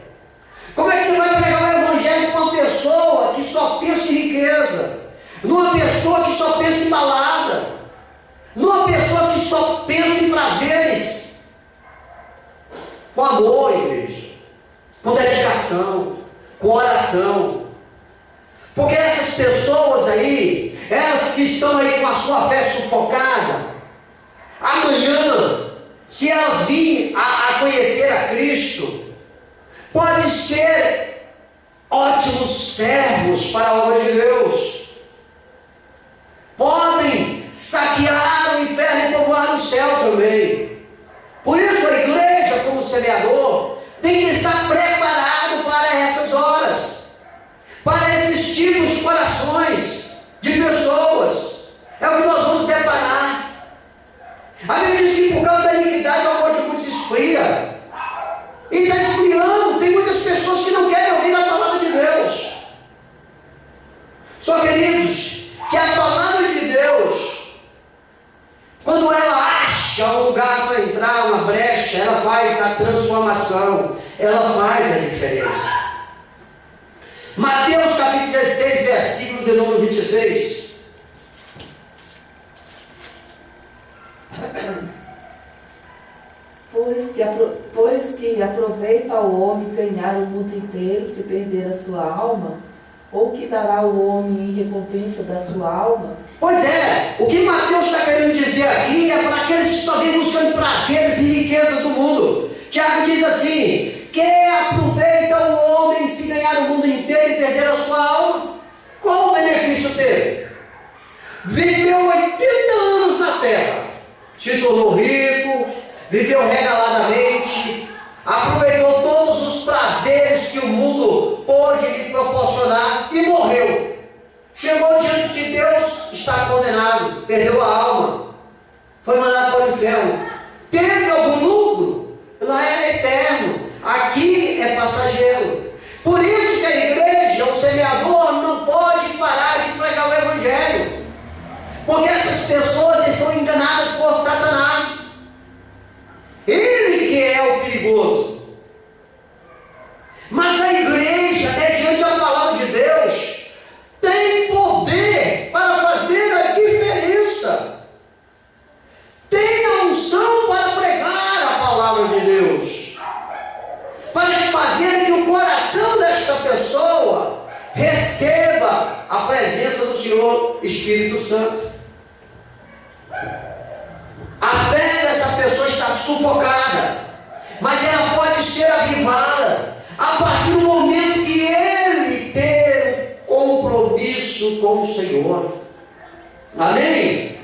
Speaker 2: Como é que você vai pregar o evangelho para uma pessoa que só pensa em riqueza? Numa pessoa que só pensa em balada? Numa pessoa que só pensa em prazeres? Com amor, igreja, com dedicação, com oração. Porque essas pessoas aí, elas que estão aí com a sua fé sufocada, amanhã se elas virem a conhecer a Cristo, podem ser ótimos servos para a obra de Deus. Podem saquear o inferno e povoar o céu também. Por isso a igreja, como semeador, tem que estar preparado para essas horas, para esses tipos de corações, de pessoas. É o que nós vamos deparar. A Bíblia diz que por causa da iniquidade o amor de muitos esfria. E está esfriando. Tem muitas pessoas que não querem ouvir a palavra de Deus. Só, queridos, que a palavra de Deus, quando ela acha um lugar para entrar, uma brecha, ela faz a transformação, ela faz a diferença. Mateus capítulo 16, versículo de número 26.
Speaker 6: Pois que aproveita ao homem ganhar o mundo inteiro se perder a sua alma, ou que dará o homem em recompensa da sua alma?
Speaker 2: Pois é, o que Mateus está querendo dizer aqui é para aqueles que só vêm buscando prazeres e riquezas do mundo. Tiago diz assim: que aproveita o homem se ganhar o mundo inteiro e perder a sua alma? Qual o benefício teve? Viveu 80 anos na terra, se tornou rico, viveu regaladamente, aproveitou todos os prazeres que o mundo pôde lhe proporcionar e morreu. Chegou diante de Deus, está condenado, perdeu a alma, foi mandado para o inferno. Teve algum lucro? Lá é eterno, aqui é passageiro. Por isso que a igreja, o semeador, não pode parar de pregar o evangelho, porque essas pessoas estão enganadas por Satanás. Ele que é o perigoso. Mas a igreja, mediante a palavra de Deus, tem poder para fazer a diferença. Tem a unção para pregar a palavra de Deus, para fazer que o coração desta pessoa receba a presença do Senhor Espírito Santo. A fé dessa pessoa está sufocada, mas ela pode ser avivada a partir do momento que ele ter compromisso com o Senhor. Amém?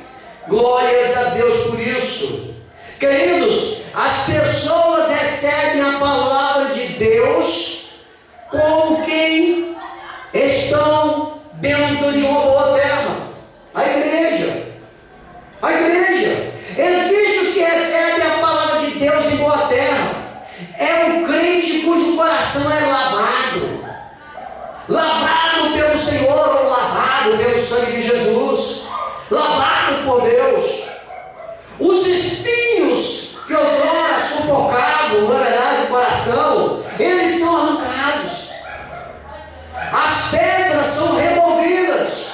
Speaker 2: Glórias a Deus por isso. Queridos, as pessoas recebem a palavra de Deus como quem estão dentro de uma boa terra. A igreja. A igreja. Existem os que recebem a palavra de Deus em boa terra. É um crente cujo coração é lavado. Lavado pelo Senhor, ou lavado pelo sangue de Jesus. Lavado por Deus. Os espinhos que outrora sufocavam, na verdade, o coração, eles são arrancados. As pedras são removidas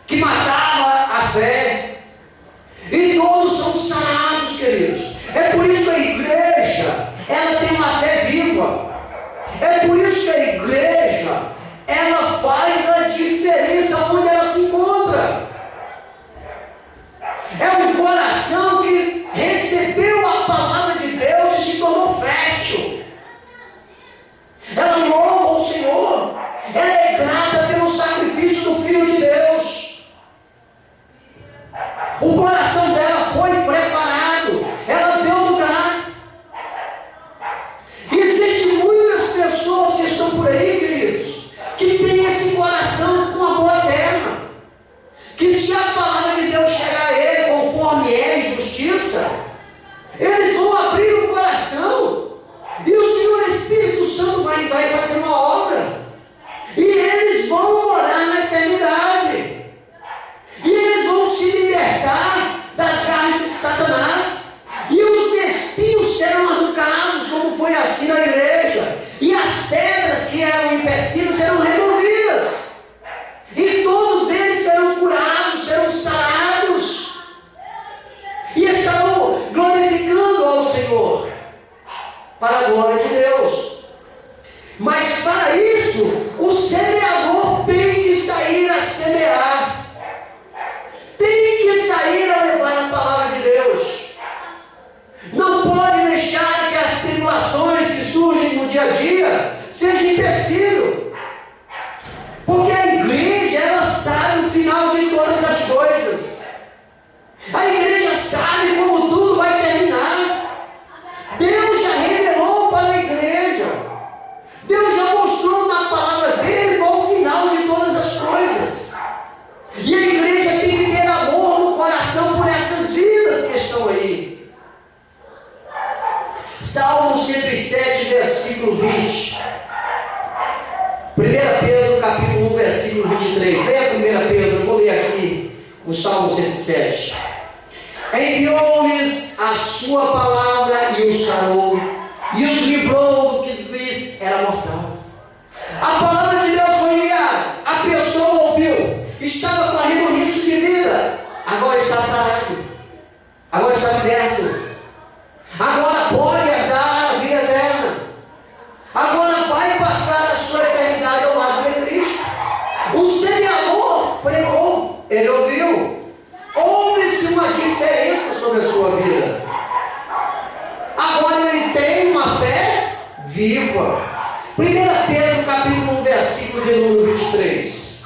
Speaker 2: que matava a fé. E todos são sarados, queridos. É por isso que a igreja, ela tem uma fé viva. É por isso que a igreja, ela faz a diferença onde ela se encontra. É um coração que recebeu a palavra de Deus e se tornou fértil. Ela louva o Senhor. Ela é grata pelo sacrifício do Filho de Deus. O coração dela foi preparado. Ela deu lugar. E existem muitas pessoas que estão por aí, queridos, que têm esse coração com uma boa terra. Que se a palavra de Deus chegar a ele conforme é em justiça, eles vão abrir o coração. E o Senhor Espírito Santo vai fazer uma obra. E eles vão morar na eternidade. E eles vão se libertar das garras de Satanás. E os espinhos serão arrancados, como foi assim na igreja. E as pedras que eram empecilhos serão removidas. E todos eles serão curados, serão sarados. E estarão glorificando ao Senhor, para a glória de Deus. Mas para isso, o semeador tem que sair a semear. Tem que sair a levar a palavra de Deus. dia a dia seja empecilho. Porque a igreja, ela sabe o final de todas as coisas. A igreja sabe como tudo vai terminar. Deus já revelou para a igreja. Deus já mostrou na palavra dele qual o final de todas as coisas. E a igreja tem que ter amor no coração por essas vidas que estão aí. Salmo 107, versículo 20. 1 Pedro, capítulo 1, versículo 23. Leia 1 Pedro, eu vou ler aqui o Salmo 107. Enviou-lhes a sua palavra e os sarou, e os livrou do que lhes era mortal. A palavra de Deus foi enviada, a pessoa ouviu, estava correndo risco de vida, agora está sarado, agora está liberto, agora pode herdar a vida eterna, agora vai passar a sua eternidade ao lado de Cristo. O semeador pregou, ele ouviu, houve-se uma diferença sobre a sua vida. Agora ele tem uma fé viva. 1 Pedro capítulo 1, versículo de número 23.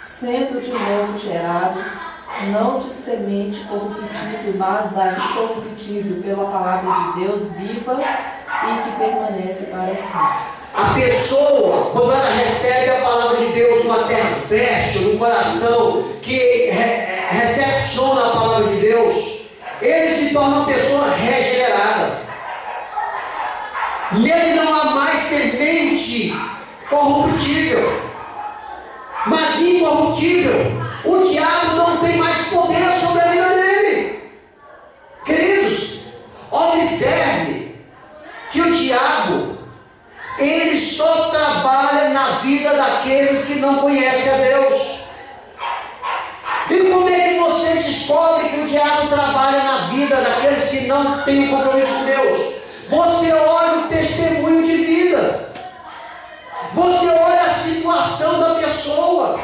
Speaker 6: Sendo de novo gerados, não de semente corruptível, mas da incorruptível, pela palavra de Deus viva e que permanece para sempre.
Speaker 2: A pessoa, quando ela recebe a palavra de Deus, uma terra fértil, no coração que recepciona a palavra de Deus, ele se torna uma pessoa regenerada. Nele não há mais semente corruptível, mas incorruptível. O diabo não tem mais poder sobre a vida dele. Queridos, observe que o diabo, ele só trabalha na vida daqueles que não conhecem a Deus. E como é que você descobre que o diabo trabalha na vida daqueles que não têm compromisso com Deus? Você olha o testemunho de vida, você olha a situação da pessoa,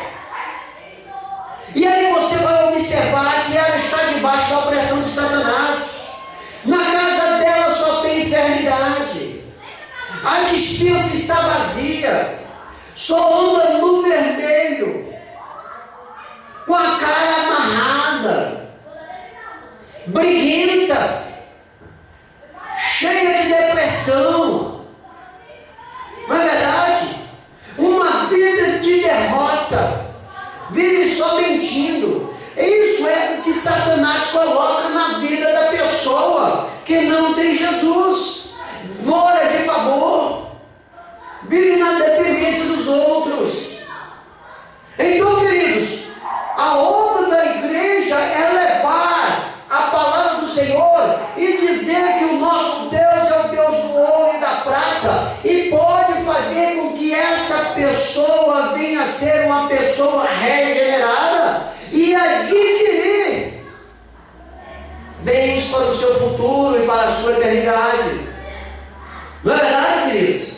Speaker 2: e aí você vai observar que ela está debaixo da opressão de Satanás. Na casa dela só tem enfermidade, a despensa está vazia, só anda no vermelho, com a cara amarrada, briguenta, cheia de depressão. Não é verdade? Uma vida de derrota, vive só mentindo. Isso é o que Satanás coloca na vida da pessoa que não tem Jesus. Mora de favor, vive na dependência dos outros. Então, queridos, a obra da igreja é levar a palavra do Senhor e dizer que o nosso Deus é o Deus do ouro e da prata, e pode fazer com que essa pessoa venha a ser uma pessoa regenerada e adquirir bens para o seu futuro e para a sua eternidade. Não é verdade, queridos?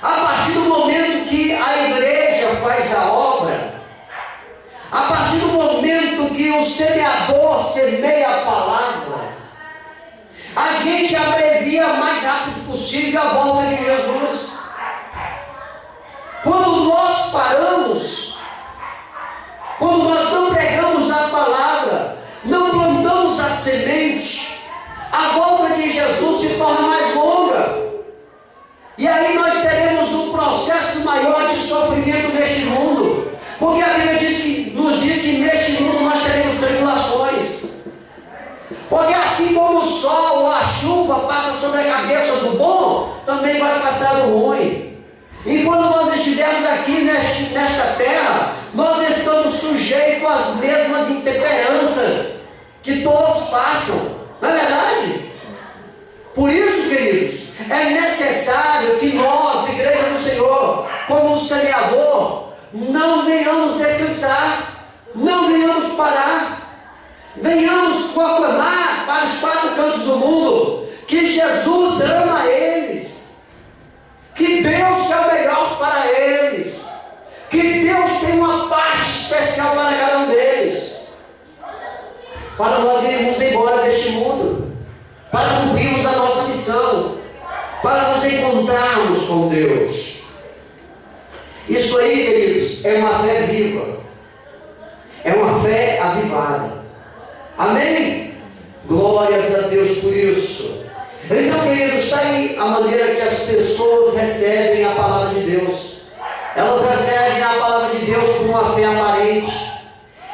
Speaker 2: A partir do momento que a igreja faz a obra, a partir do momento que o semeador semeia a palavra, a gente abrevia o mais rápido possível a volta de Jesus. Quando nós paramos, quando nós não pregamos a palavra, não plantamos a semente, a volta de Jesus se torna mais longa. E aí nós teremos um processo maior de sofrimento neste mundo. Porque a Bíblia nos diz que neste mundo nós teremos tribulações. Porque assim como o sol ou a chuva passa sobre a cabeça do bom, também vai passar do ruim. E quando nós estivermos aqui nesta terra, nós estamos sujeitos às mesmas intemperanças que todos passam. Não é verdade? Por isso, queridos, é necessário que nós, Igreja do Senhor, como o semeador, não venhamos descansar, não venhamos parar, venhamos proclamar para os quatro cantos do mundo que Jesus ama eles, que Deus quer o melhor para eles, que Deus tem uma parte especial para cada um deles, para nós irmos embora deste mundo, para cumprirmos a nossa missão, para nos encontrarmos com Deus. Isso aí, queridos, é uma fé viva, é uma fé avivada. Amém? Glórias a Deus por isso. Então, queridos, está aí a maneira que as pessoas recebem a palavra de Deus. Elas recebem a palavra de Deus por uma fé aparente.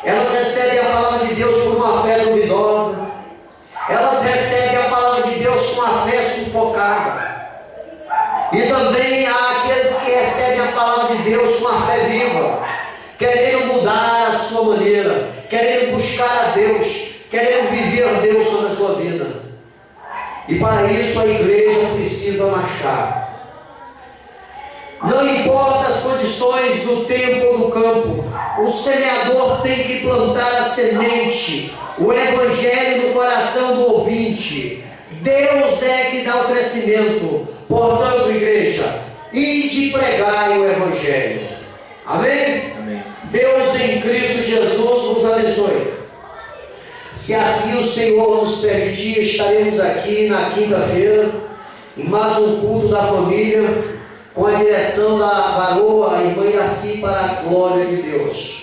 Speaker 2: Elas recebem a palavra de Deus por uma fé duvidosa. Elas recebem a palavra de Deus com uma fé sufocada. E também há aqueles que recebem a palavra de Deus com uma fé viva, querendo mudar a sua maneira, querendo buscar a Deus, querendo viver a Deus sobre a sua vida. E para isso a igreja precisa marchar. Não importa as condições do tempo ou do campo, o semeador tem que plantar a semente, o evangelho no coração do ouvinte. Deus é que dá o crescimento. Portanto, igreja, ide pregai o evangelho. Amém?
Speaker 5: Amém.
Speaker 2: Deus em Cristo Jesus vos abençoe. Se assim o Senhor nos permitir, estaremos aqui na quinta-feira em mais um culto da família, com a direção da varoa e mãe Iraci, para a glória de Deus.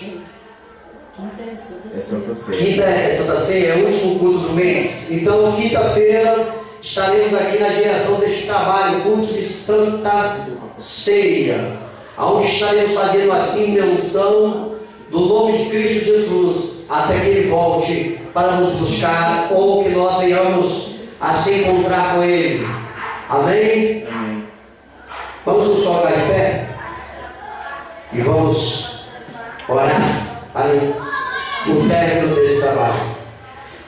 Speaker 5: É Santa Ceia.
Speaker 2: Quinta é Santa Ceia, é o último culto do mês. Então, quinta-feira, estaremos aqui na direção deste trabalho, culto de Santa Ceia, onde estaremos fazendo assim menção do nome de Cristo Jesus, até que Ele volte para nos buscar, ou que nós venhamos a se encontrar com Ele. Amém?
Speaker 5: Amém.
Speaker 2: Vamos nos colocar de pé e vamos orar para o término desse trabalho.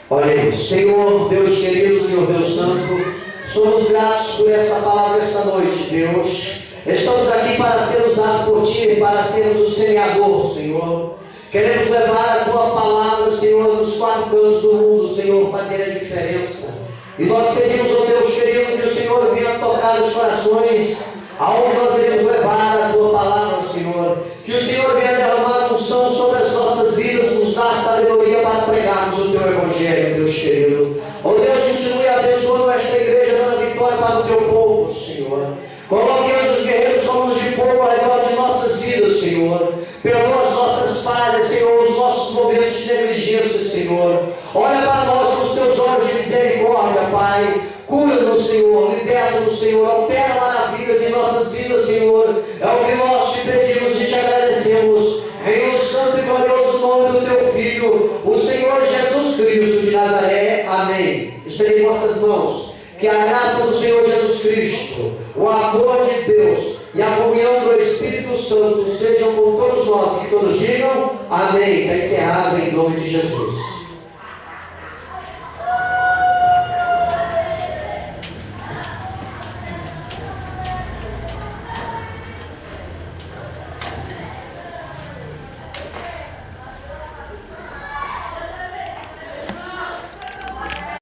Speaker 2: Oremos. Senhor Deus querido, Senhor Deus santo, somos gratos por essa palavra esta noite, Deus. Estamos aqui para ser usados por Ti, para sermos o semeador, Senhor. Queremos levar a Tua palavra, Senhor, nos quatro cantos do mundo, Senhor, fazer a diferença. E nós pedimos, ó Deus querido, que o Senhor venha tocar os corações, aonde nós iremos levar a Tua palavra, Senhor. Que o Senhor venha derramar unção sobre as nossas vidas, nos dá sabedoria para pregarmos o Teu Evangelho, Deus querido. Ó Deus, continue abençoando esta igreja, dando vitória para o Teu povo, Senhor. Coloque anjos guerreiros como de fogo ao redor de nossas vidas, Senhor. Perdoa as nossas falhas, Senhor, os nossos momentos de negligência, Senhor. Olha para nós com os Teus olhos de misericórdia, Pai. Cura-nos, Senhor, liberta-nos, Senhor, opera maravilhas em nossas vidas, Senhor. É o que nós te pedimos e te agradecemos. Em o santo e glorioso nome do Teu Filho, o Senhor Jesus Cristo de Nazaré. Amém. Estende em vossas mãos. Que a graça do Senhor Jesus Cristo, o amor de Deus e a comunhão do Espírito Santo sejam com todos nós. Que todos digam amém. Está encerrado em nome de Jesus.